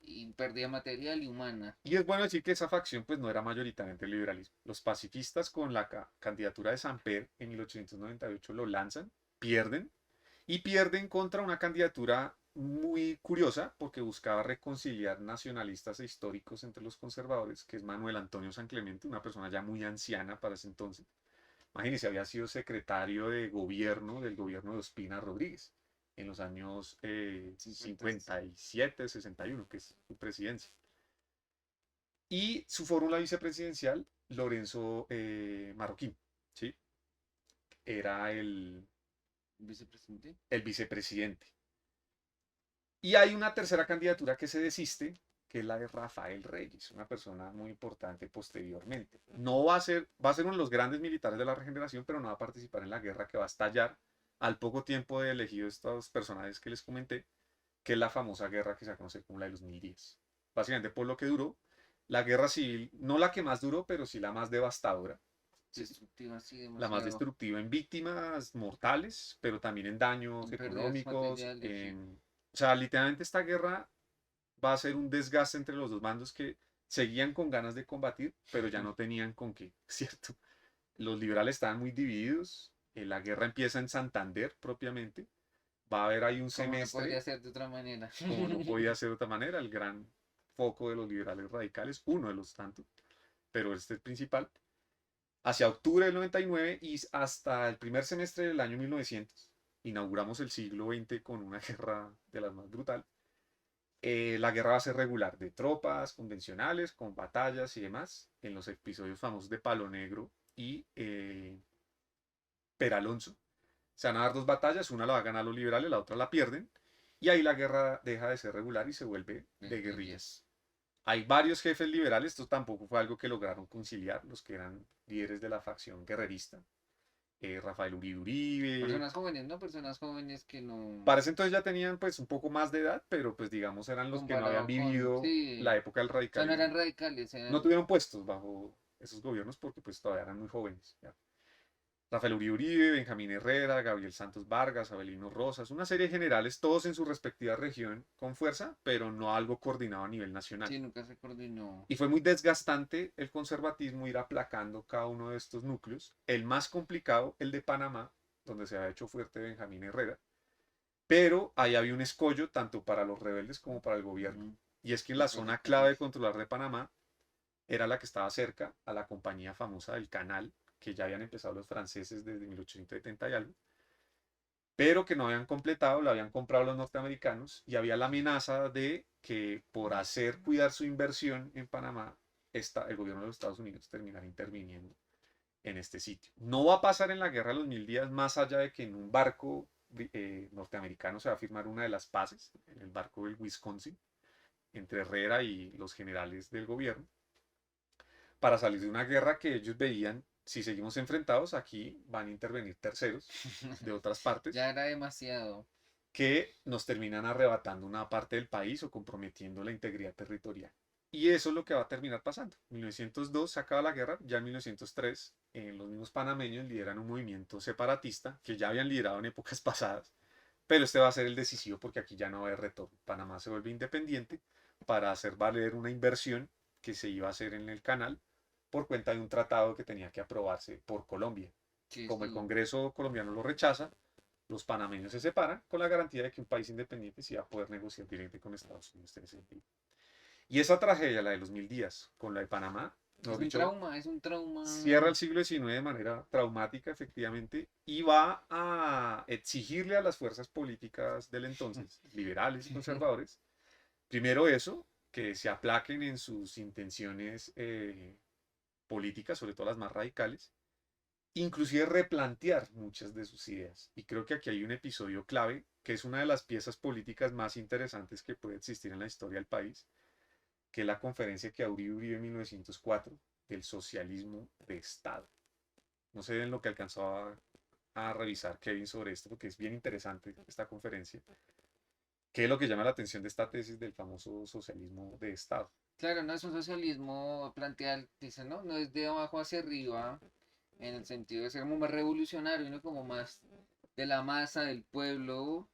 y pérdida material y humana. Y es bueno decir que esa facción pues no era mayoritariamente el liberalismo. Los pacifistas con la candidatura de Samper en 1898 lo lanzan, pierden y pierden contra una candidatura muy curiosa porque buscaba reconciliar nacionalistas e históricos entre los conservadores, que es Manuel Antonio San Clemente, una persona ya muy anciana para ese entonces. Imagínense, había sido secretario de gobierno del gobierno de Ospina Rodríguez en los años 50. 57, 61, que es su presidencia. Y su fórmula vicepresidencial, Lorenzo Marroquín, ¿sí? Era Vicepresidente. el vicepresidente. Y hay una tercera candidatura que se desiste, que es la de Rafael Reyes, una persona muy importante posteriormente. No va a ser uno de los grandes militares de la regeneración, pero no va a participar en la guerra que va a estallar al poco tiempo de elegido estos personajes que les comenté, que es la famosa guerra que se conoce como la de los 1010. Básicamente por lo que duró, la guerra civil, no la que más duró, pero sí la más devastadora, ¿sí? Destructiva, sí, La más demasiado. destructiva en víctimas mortales, pero también en daños En pérdidas económicos, materiales, sí. O sea, literalmente esta guerra va a ser un desgaste entre los dos bandos que seguían con ganas de combatir, pero ya no tenían con qué, ¿cierto? Los liberales estaban muy divididos, la guerra empieza en Santander propiamente, va a haber ahí un Como no podría semestre, ser de otra manera. como no podía ser de otra manera, el gran foco de los liberales radicales, uno de los tantos, pero este es el principal, hacia octubre del 99 y hasta el primer semestre del año 1900. Inauguramos el siglo XX con una guerra de las más brutales. La guerra va a ser regular, de tropas convencionales, con batallas y demás, en los episodios famosos de Palo Negro y Peralonso. Se van a dar dos batallas, una la va a ganar los liberales, la otra la pierden, y ahí la guerra deja de ser regular y se vuelve De de guerrillas. guerrillas. Hay varios jefes liberales, esto tampoco fue algo que lograron conciliar, los que eran líderes de la facción guerrerista. Rafael Uribe Uribe. Personas jóvenes, ¿no? Personas jóvenes que no, Para ese entonces ya tenían pues un poco más de edad, pero pues digamos eran los que no habían comparado con, vivido sí, la época del o sea, no radicalismo. eran radicales, No eran, tuvieron puestos bajo esos gobiernos porque pues todavía eran muy jóvenes. ¿Ya? Rafael Uribe Uribe, Benjamín Herrera, Gabriel Santos Vargas, Abelino Rosas, una serie de generales, todos en su respectiva región con fuerza, pero no algo coordinado a nivel nacional. sí, nunca se coordinó. Y fue muy desgastante el conservatismo ir aplacando cada uno de estos núcleos. El más complicado, el de Panamá, donde se había hecho fuerte Benjamín Herrera, pero ahí había un escollo tanto para los rebeldes como para el gobierno. Ujú. Y es que El la zona clave de ferrocarril. controlar de Panamá era la que estaba cerca a la compañía famosa del Canal, que ya habían empezado los franceses desde 1870 y algo, pero que no habían completado, la habían comprado los norteamericanos y había la amenaza de que por hacer cuidar su inversión en Panamá, el gobierno de los Estados Unidos terminara interviniendo en este sitio. No va a pasar en la guerra de los 1000 días más allá de que en un barco norteamericano se va a firmar una de las paces, en el barco del Wisconsin, entre Herrera y los generales del gobierno, para salir de una guerra que ellos veían si seguimos enfrentados, aquí van a intervenir terceros de otras partes Ya era demasiado. que nos terminan arrebatando una parte del país o comprometiendo la integridad territorial. Y eso es lo que va a terminar pasando. En 1902 se acaba la guerra, ya en 1903 los mismos panameños lideran un movimiento separatista que ya habían liderado en épocas pasadas, pero este va a ser el decisivo porque aquí ya no va a haber retorno. Panamá se vuelve independiente para hacer valer una inversión que se iba a hacer en el canal por cuenta de un tratado que tenía que aprobarse por Colombia. Sí, Como el sí. Congreso colombiano lo rechaza, los panameños se separan con la garantía de que un país independiente sí va a poder negociar directamente con Estados Unidos en ese sentido. Y esa tragedia, la de los 1000 días, con la de Panamá, mejor dicho, Es un trauma. cierra el siglo XIX de manera traumática, efectivamente, y va a exigirle a las fuerzas políticas del entonces, liberales y conservadores, primero eso, que se aplaquen en sus intenciones políticas, sobre todo las más radicales, inclusive replantear muchas de sus ideas. Y creo que aquí hay un episodio clave, que es una de las piezas políticas más interesantes que puede existir en la historia del país, que es la conferencia que abrió Uribe en 1904 del socialismo de Estado. No sé en lo que alcanzó a revisar Kevin sobre esto, porque es bien interesante esta conferencia. ¿Qué es lo que llama la atención de esta tesis del famoso socialismo de Estado? Claro, no es un socialismo plantear, dice, ¿no? No es de abajo hacia arriba, en el sentido de ser como más revolucionario, ¿no? Como más de la masa, del pueblo,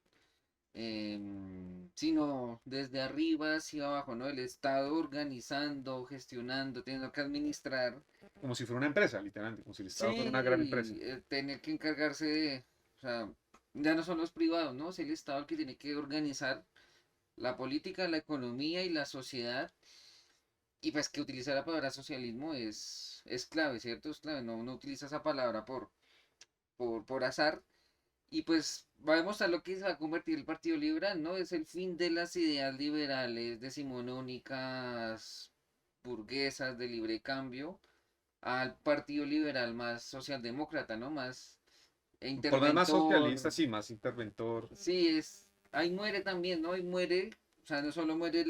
sino desde arriba hacia abajo, ¿no? El Estado organizando, gestionando, teniendo que administrar. Como si fuera una empresa, literalmente, como si el Estado fuera una gran empresa. Sí, tener que encargarse de, o sea, ya no son los privados, ¿no? Es el Estado el que tiene que organizar la política, la economía y la sociedad. Y pues que utilizar la palabra socialismo es clave, ¿cierto? Es clave, no, no utiliza esa palabra por azar. Y pues va a demostrar lo que se va a convertir el Partido Liberal, ¿no? Es el fin de las ideas liberales decimonónicas, burguesas, de libre cambio, al Partido Liberal más socialdemócrata, ¿no? Más Por lo más socialista, interventor. sí, más interventor. Sí, ahí muere también, ¿no? Ahí muere, o sea, no solo muere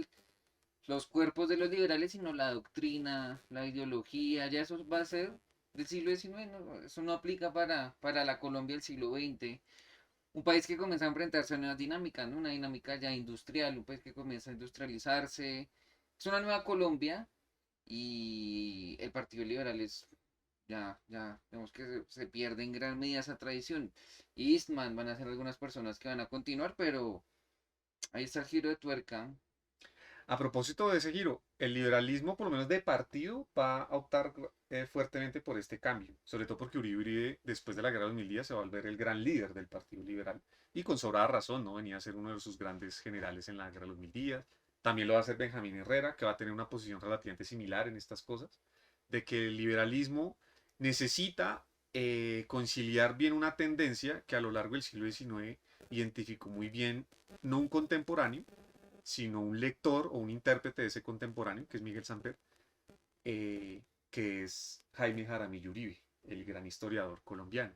los cuerpos de los liberales, sino la doctrina, la ideología, ya eso va a ser del siglo XIX, ¿no? Eso no aplica para la Colombia del siglo XX. Un país que comienza a enfrentarse a una dinámica, ¿no? Una dinámica ya industrial, un país que comienza a industrializarse. Es una nueva Colombia y el Partido Liberal es, ya, vemos que se pierde en gran medida esa tradición. Eastman van a ser algunas personas que van a continuar, pero ahí está el giro de tuerca. A propósito de ese giro, el liberalismo, por lo menos de partido, va a optar fuertemente por este cambio, sobre todo porque Uribe, después de la guerra de los 1000 días, se va a volver el gran líder del Partido Liberal. Y con sobrada razón, ¿no? Venía a ser uno de sus grandes generales en la guerra de los 1000 días. También lo va a hacer Benjamín Herrera, que va a tener una posición relativamente similar en estas cosas, de que el liberalismo necesita conciliar bien una tendencia que a lo largo del siglo XIX identificó muy bien, no un contemporáneo, sino un lector o un intérprete de ese contemporáneo, que es Miguel Samper, que es Jaime Jaramillo Uribe, el gran historiador colombiano.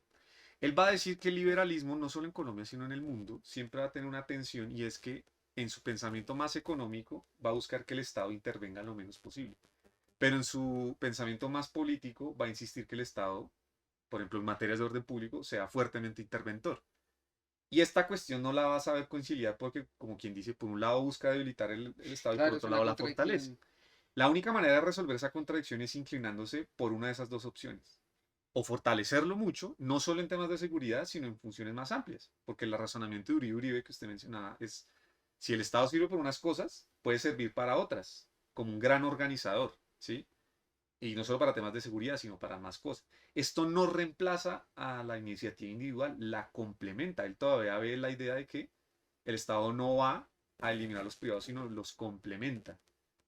Él va a decir que el liberalismo, no solo en Colombia, sino en el mundo, siempre va a tener una tensión y es que en su pensamiento más económico va a buscar que el Estado intervenga lo menos posible. Pero en su pensamiento más político va a insistir que el Estado, por ejemplo, en materias de orden público, sea fuertemente interventor. Y esta cuestión no la va a saber conciliar porque, como quien dice, por un lado busca debilitar el Estado y por Claro, es otro una lado la fortalece. contradicción. La única manera de resolver esa contradicción es inclinándose por una de esas dos opciones. O fortalecerlo mucho, no solo en temas de seguridad, sino en funciones más amplias. Porque el razonamiento de Uribe que usted mencionaba es, si el Estado sirve para unas cosas, puede servir para otras, como un gran organizador, ¿sí? Y no solo para temas de seguridad, sino para más cosas. Esto no reemplaza a la iniciativa individual, la complementa. Él todavía ve la idea de que el Estado no va a eliminar a los privados, sino los complementa,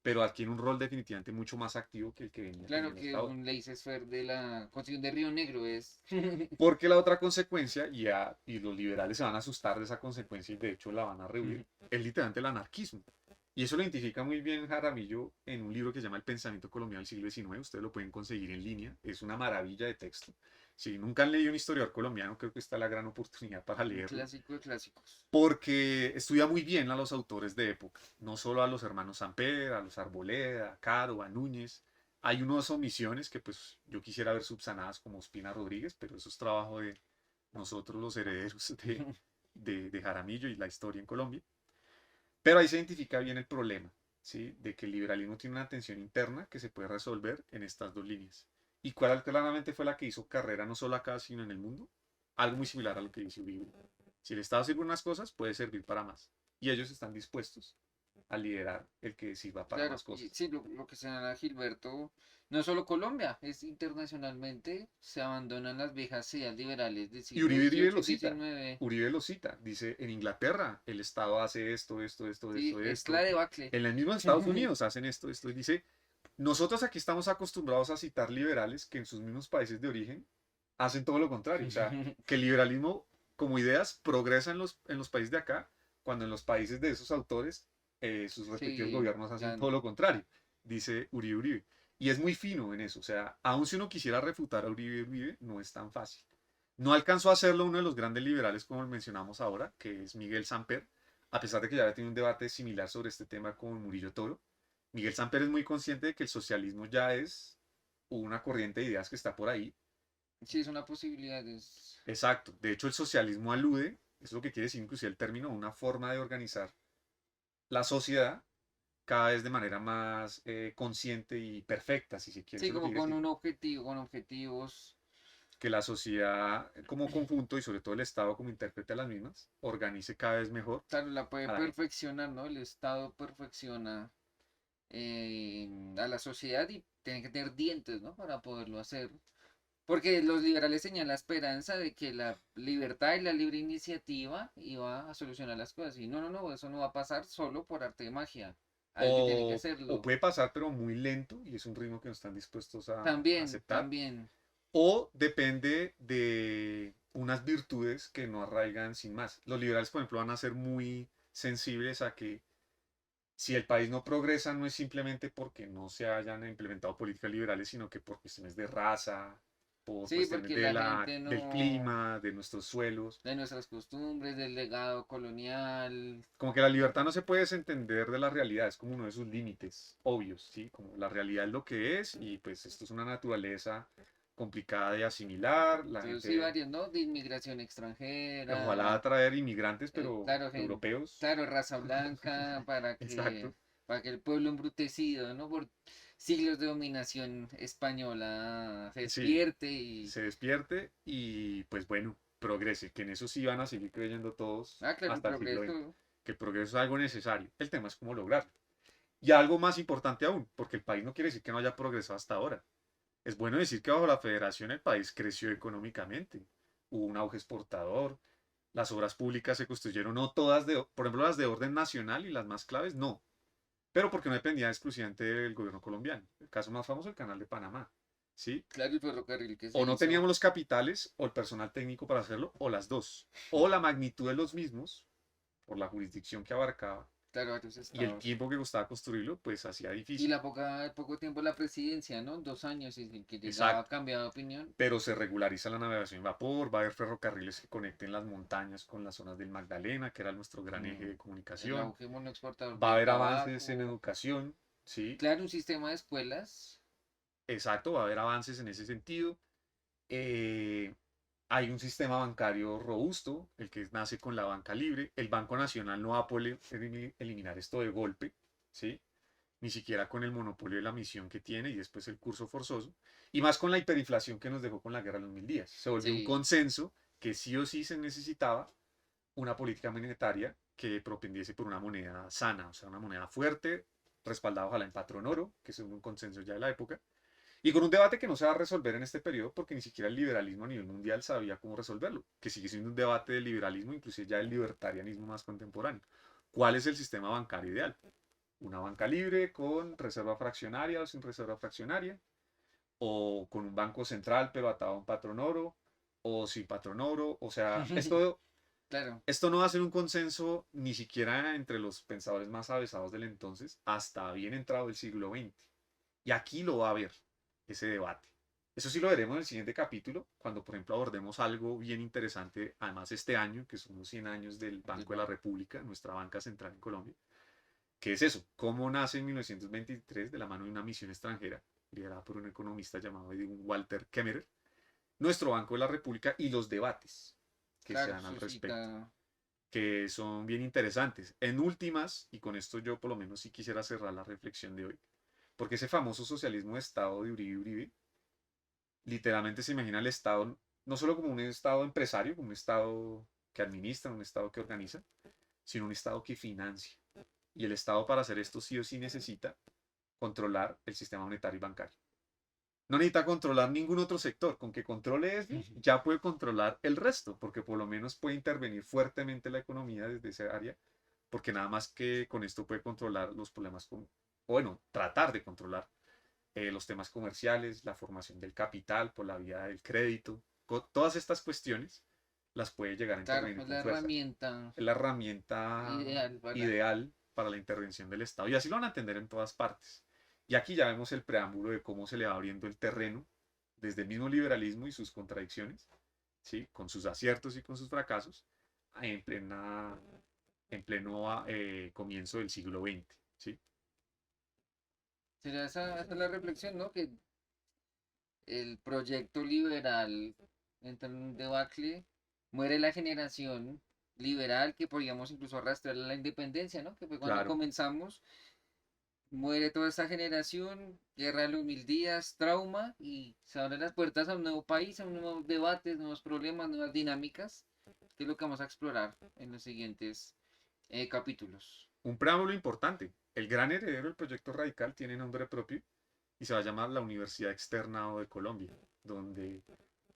pero adquiere un rol definitivamente mucho más activo que el que venía Claro teniendo que hasta ahora. un laissez-faire de la Constitución de Río Negro es. Porque la otra consecuencia, y los liberales se van a asustar de esa consecuencia y de hecho la van a rehuir, es literalmente el anarquismo. Y eso lo identifica muy bien Jaramillo en un libro que se llama El pensamiento colombiano del siglo XIX. Ustedes lo pueden conseguir en línea. Es una maravilla de texto. Si nunca han leído un historiador colombiano, creo que esta es la gran oportunidad para Un leerlo. clásico de clásicos. Porque estudia muy bien a los autores de época. No solo a los hermanos Samper, a los Arboleda, a Caro, a Núñez, Hay unas omisiones que pues yo quisiera ver subsanadas como Ospina Rodríguez, pero eso es trabajo de nosotros los herederos de Jaramillo y la historia en Colombia. Pero ahí se identifica bien el problema, ¿sí? De que el liberalismo tiene una tensión interna que se puede resolver en estas dos líneas. ¿Y cuál claramente fue la que hizo carrera no solo acá, sino en el mundo? Algo muy similar a lo que dice Uribe. Si el Estado sirve unas cosas, puede servir para más. Y ellos están dispuestos a liderar el que sirva para Claro, más y cosas. sí, lo que señala Gilberto, no solo Colombia, es internacionalmente, se abandonan las viejas ideas liberales del Y siglo Uribe XVIII lo y cita. XIX. Uribe lo cita. Dice, en Inglaterra el Estado hace esto, esto, esto, Sí, esto, es la esto. debacle. En el mismo Estados Unidos hacen esto, esto. Y dice, nosotros aquí estamos acostumbrados a citar liberales que en sus mismos países de origen hacen todo lo contrario. O sea, que el liberalismo como ideas progresa en los países de acá, cuando en los países de esos autores sus respectivos Sí, gobiernos hacen todo lo contrario, dice Uribe Uribe. Y es muy fino en eso. O sea, aun si uno quisiera refutar a Uribe Uribe, no es tan fácil. No alcanzó a hacerlo uno de los grandes liberales, como mencionamos ahora, que es Miguel Samper, a pesar de que ya había tenido un debate similar sobre este tema con Murillo Toro. Miguel Samper es muy consciente de que el socialismo ya es una corriente de ideas que está por ahí. sí, es una posibilidad. Exacto. De hecho, el socialismo alude, es lo que quiere decir inclusive el término, una forma de organizar la sociedad cada vez de manera más consciente y perfecta, si se quiere. Sí, Eso es lo que como quiere con decir. un objetivo, con objetivos. Que la sociedad como conjunto y sobre todo el Estado como intérprete de las mismas organice cada vez mejor Claro, la puede a la gente. perfeccionar, ¿no? El Estado perfecciona a la sociedad y tiene que tener dientes, ¿no? Para poderlo hacer. Porque los liberales tenían la esperanza de que la libertad y la libre iniciativa iba a solucionar las cosas. Y no, no, no, eso no va a pasar solo por arte de magia. Alguien tiene que O hacerlo. puede pasar, pero muy lento y es un ritmo que no están dispuestos a También, aceptar. también. O depende de unas virtudes que no arraigan sin más. Los liberales, por ejemplo, van a ser muy sensibles a que si el país no progresa no es simplemente porque no se hayan implementado políticas liberales, sino que por cuestiones de raza, por Sí, cuestiones porque de la gente del no, clima, de nuestros suelos. de nuestras costumbres, del legado colonial. Como que la libertad no se puede desentender de la realidad, es como uno de sus límites obvios, ¿sí? Como la realidad es lo que es y pues esto es una naturaleza complicada de asimilar, la Entonces, sí, gente varios, ¿no? De inmigración ojalá extranjera, traer inmigrantes, pero claro, europeos. claro, raza blanca, Exacto. para que el pueblo embrutecido, ¿no? Por siglos de dominación española se Sí, despierte y, se despierte y pues bueno, progrese, que en eso sí van a seguir creyendo todos claro, el hasta el siglo XX, progreso, que el progreso es algo necesario. El tema es cómo lograrlo. Y algo más importante aún, porque el país no quiere decir que no haya progresado hasta ahora. Es bueno decir que bajo la federación el país creció económicamente, hubo un auge exportador, las obras públicas se construyeron, no todas, por ejemplo, las de orden nacional y las más claves, no, pero porque no dependían exclusivamente del gobierno colombiano. El caso más famoso, el canal de Panamá, ¿sí? claro, el ferrocarril que se O no hizo, teníamos los capitales o el personal técnico para hacerlo, o las dos. O la magnitud de los mismos, por la jurisdicción que abarcaba, claro, varios y el estados. tiempo que costaba construirlo, pues hacía Y difícil. la el poco tiempo la presidencia, ¿no? 2 años y el que llegaba a Exacto. cambiar de opinión. Pero se regulariza la navegación en vapor, va a haber ferrocarriles que conecten las montañas con las zonas del Magdalena, que era nuestro gran eje mm, de El comunicación. auge monoexportador Va a del haber avances en tabaco. educación, ¿sí? Claro, un sistema de escuelas. Exacto, va a haber avances en ese sentido. Eh, Hay un sistema bancario robusto, el que nace con la banca libre. El Banco Nacional no va a poder eliminar esto de golpe, ¿sí? Ni siquiera con el monopolio de la emisión que tiene y después el curso forzoso. Y más con la hiperinflación que nos dejó con la guerra de los 1000 días. Se volvió un Sí, consenso que sí o sí se necesitaba una política monetaria que propendiese por una moneda sana, o sea, una moneda fuerte, respaldada ojalá en patrón oro, que es un consenso ya de la época, y con un debate que no se va a resolver en este periodo porque ni siquiera el liberalismo a nivel mundial sabía cómo resolverlo, que sigue siendo un debate del liberalismo, inclusive ya el libertarianismo más contemporáneo. ¿Cuál es el sistema bancario ideal? Una banca libre con reserva fraccionaria o sin reserva fraccionaria, o con un banco central pero atado a un patrón oro, o sin patrón oro. O sea, claro. esto no va a ser un consenso ni siquiera entre los pensadores más avesados del entonces hasta bien entrado el siglo XX. Y aquí lo va a haber, ese debate. Eso sí lo veremos en el siguiente capítulo, cuando por ejemplo abordemos algo bien interesante, además este año, que son los 100 años del Del Banco de la banco. República, nuestra banca central en Colombia, que es eso, cómo nace en 1923 de la mano de una misión extranjera liderada por un economista llamado Edwin Walter Kemmerer, nuestro Banco de la República y los debates que se Claro, dan al respecto, suscita. que son bien interesantes. En últimas, y con esto yo por lo menos sí quisiera cerrar la reflexión de hoy, porque ese famoso socialismo de Estado de Uribe, literalmente se imagina el Estado no solo como un Estado empresario, como un Estado que administra, un Estado que organiza, sino un Estado que financia. Y el Estado para hacer esto sí o sí necesita controlar el sistema monetario y bancario. No necesita controlar ningún otro sector, con que controle ese, ya puede controlar el resto, porque por lo menos puede intervenir fuertemente la economía desde esa área, porque nada más que con esto puede controlar los problemas, o bueno, tratar de controlar los temas comerciales, la formación del capital por la vía del crédito, todas estas cuestiones las puede llegar a Claro, intervenir es con la fuerza. herramienta Es la herramienta ideal para. ideal para la intervención del Estado y así lo van a entender en todas partes. Y aquí ya vemos el preámbulo de cómo se le va abriendo el terreno desde el mismo liberalismo y sus contradicciones, ¿sí? Con sus aciertos y con sus fracasos, en, en pleno comienzo del siglo XX. ¿Sí? Sería esa es la reflexión, ¿no? Que el proyecto liberal entra en un debacle, muere la generación liberal que podíamos incluso arrastrar a la independencia, ¿no? Que fue cuando Claro, comenzamos, muere toda esta generación, guerra de los 1000 días, trauma, y se abren las puertas a un nuevo país, a nuevos debates, nuevos problemas, nuevas dinámicas, que es lo que vamos a explorar en los siguientes capítulos. un preámbulo importante. El gran heredero del proyecto radical tiene nombre propio y se va a llamar la Universidad Externado de Colombia, donde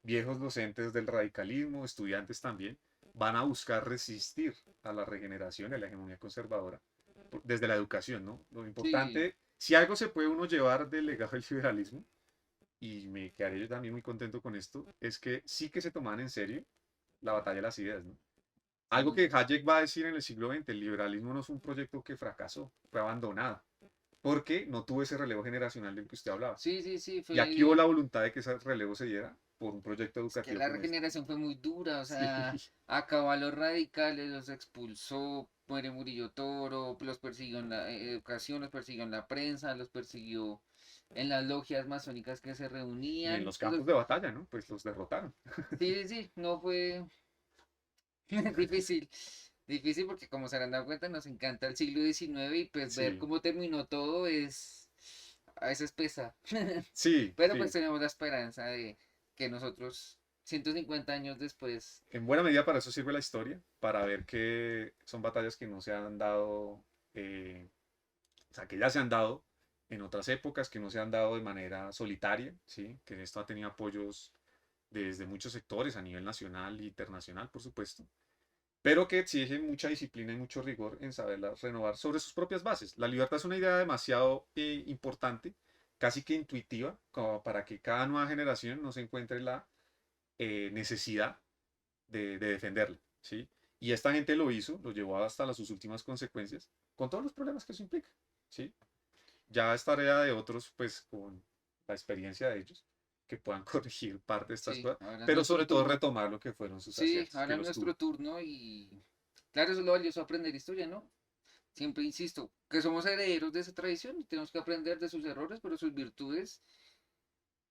viejos docentes del radicalismo, estudiantes también, van a buscar resistir a la regeneración, a la hegemonía conservadora, desde la educación, ¿no? Lo Sí, importante, si algo se puede uno llevar del legado del liberalismo, y me quedaré yo también muy contento con esto, es que sí que se tomaban en serio la batalla de las ideas, ¿no? Algo sí, que Hayek va a decir en el siglo XX, el liberalismo no es un proyecto que fracasó, fue abandonado, porque no tuvo ese relevo generacional del que usted hablaba. sí, sí, sí, Y aquí hubo fue. la voluntad de que ese relevo se diera por un proyecto Es que educativo la como este. regeneración fue muy dura, o Sí, sea, acabó a los radicales, los expulsó, muere Murillo Toro, los persiguió en la educación, los persiguió en la prensa, los persiguió en las logias masónicas que se y en reunían. los campos de batalla, ¿no? Pues los derrotaron. Sí, sí, sí, no fue difícil, difícil porque como se habrán dado cuenta nos encanta el siglo XIX y pues ver Sí, cómo terminó todo es, a veces pesa. sí, Pero pues sí. tenemos la esperanza de que nosotros, 150 años después, En buena medida para eso sirve la historia, para ver que son batallas que no se han dado, o sea, que ya se han dado en otras épocas, que no se han dado de manera solitaria, ¿sí? Que esto ha tenido apoyos desde muchos sectores a nivel nacional e internacional, por supuesto, pero que exigen mucha disciplina y mucho rigor en saberla renovar sobre sus propias bases. La libertad es una idea demasiado importante, casi que intuitiva, como para que cada nueva generación no se encuentre la necesidad de defenderla, ¿sí? Y esta gente lo hizo, lo llevó hasta sus últimas consecuencias, con todos los problemas que eso implica, ¿sí? Ya es tarea de otros, pues con la experiencia de ellos, que puedan corregir parte de estas sí, cosas, ahora es pero nuestro sobre todo turno. retomar lo que fueron sus Sí, aciertos, que ahora es los tuvo. nuestro turno y claro, eso es lo valioso aprender historia, ¿no? Siempre insisto, que somos herederos de esa tradición y tenemos que aprender de sus errores, pero sus virtudes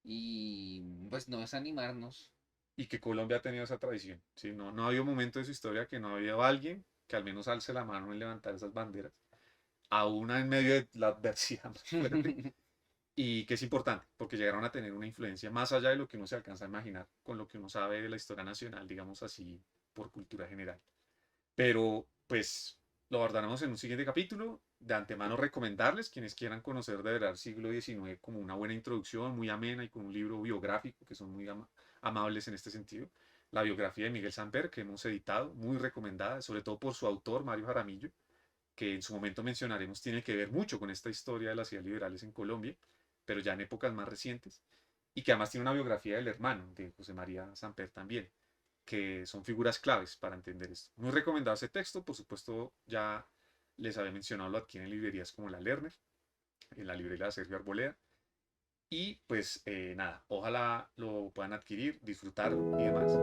y pues no desanimarnos. Y que Colombia ha tenido esa tradición, ¿sí? No, no ha habido un momento de su historia que no ha habido alguien que al menos alce la mano en levantar esas banderas, aún en medio de la adversidad más fuerte, y que es importante, porque llegaron a tener una influencia más allá de lo que uno se alcanza a imaginar, con lo que uno sabe de la historia nacional, digamos así, por cultura general. Pero, pues, lo abordaremos en un siguiente capítulo. De antemano recomendarles, quienes quieran conocer de verdad el siglo XIX como una buena introducción, muy amena y con un libro biográfico, que son muy amables en este sentido. La biografía de Miguel Samper, que hemos editado, muy recomendada, sobre todo por su autor, Mario Jaramillo, que en su momento mencionaremos, tiene que ver mucho con esta historia de las ideas liberales en Colombia, pero ya en épocas más recientes, y que además tiene una biografía del hermano, de José María Samper también, que son figuras claves para entender esto. Muy recomendado ese texto, por supuesto, ya les había mencionado, lo adquieren en librerías como la Lerner, en la librería de Sergio Arboleda, y pues nada, ojalá lo puedan adquirir, disfrutar y demás.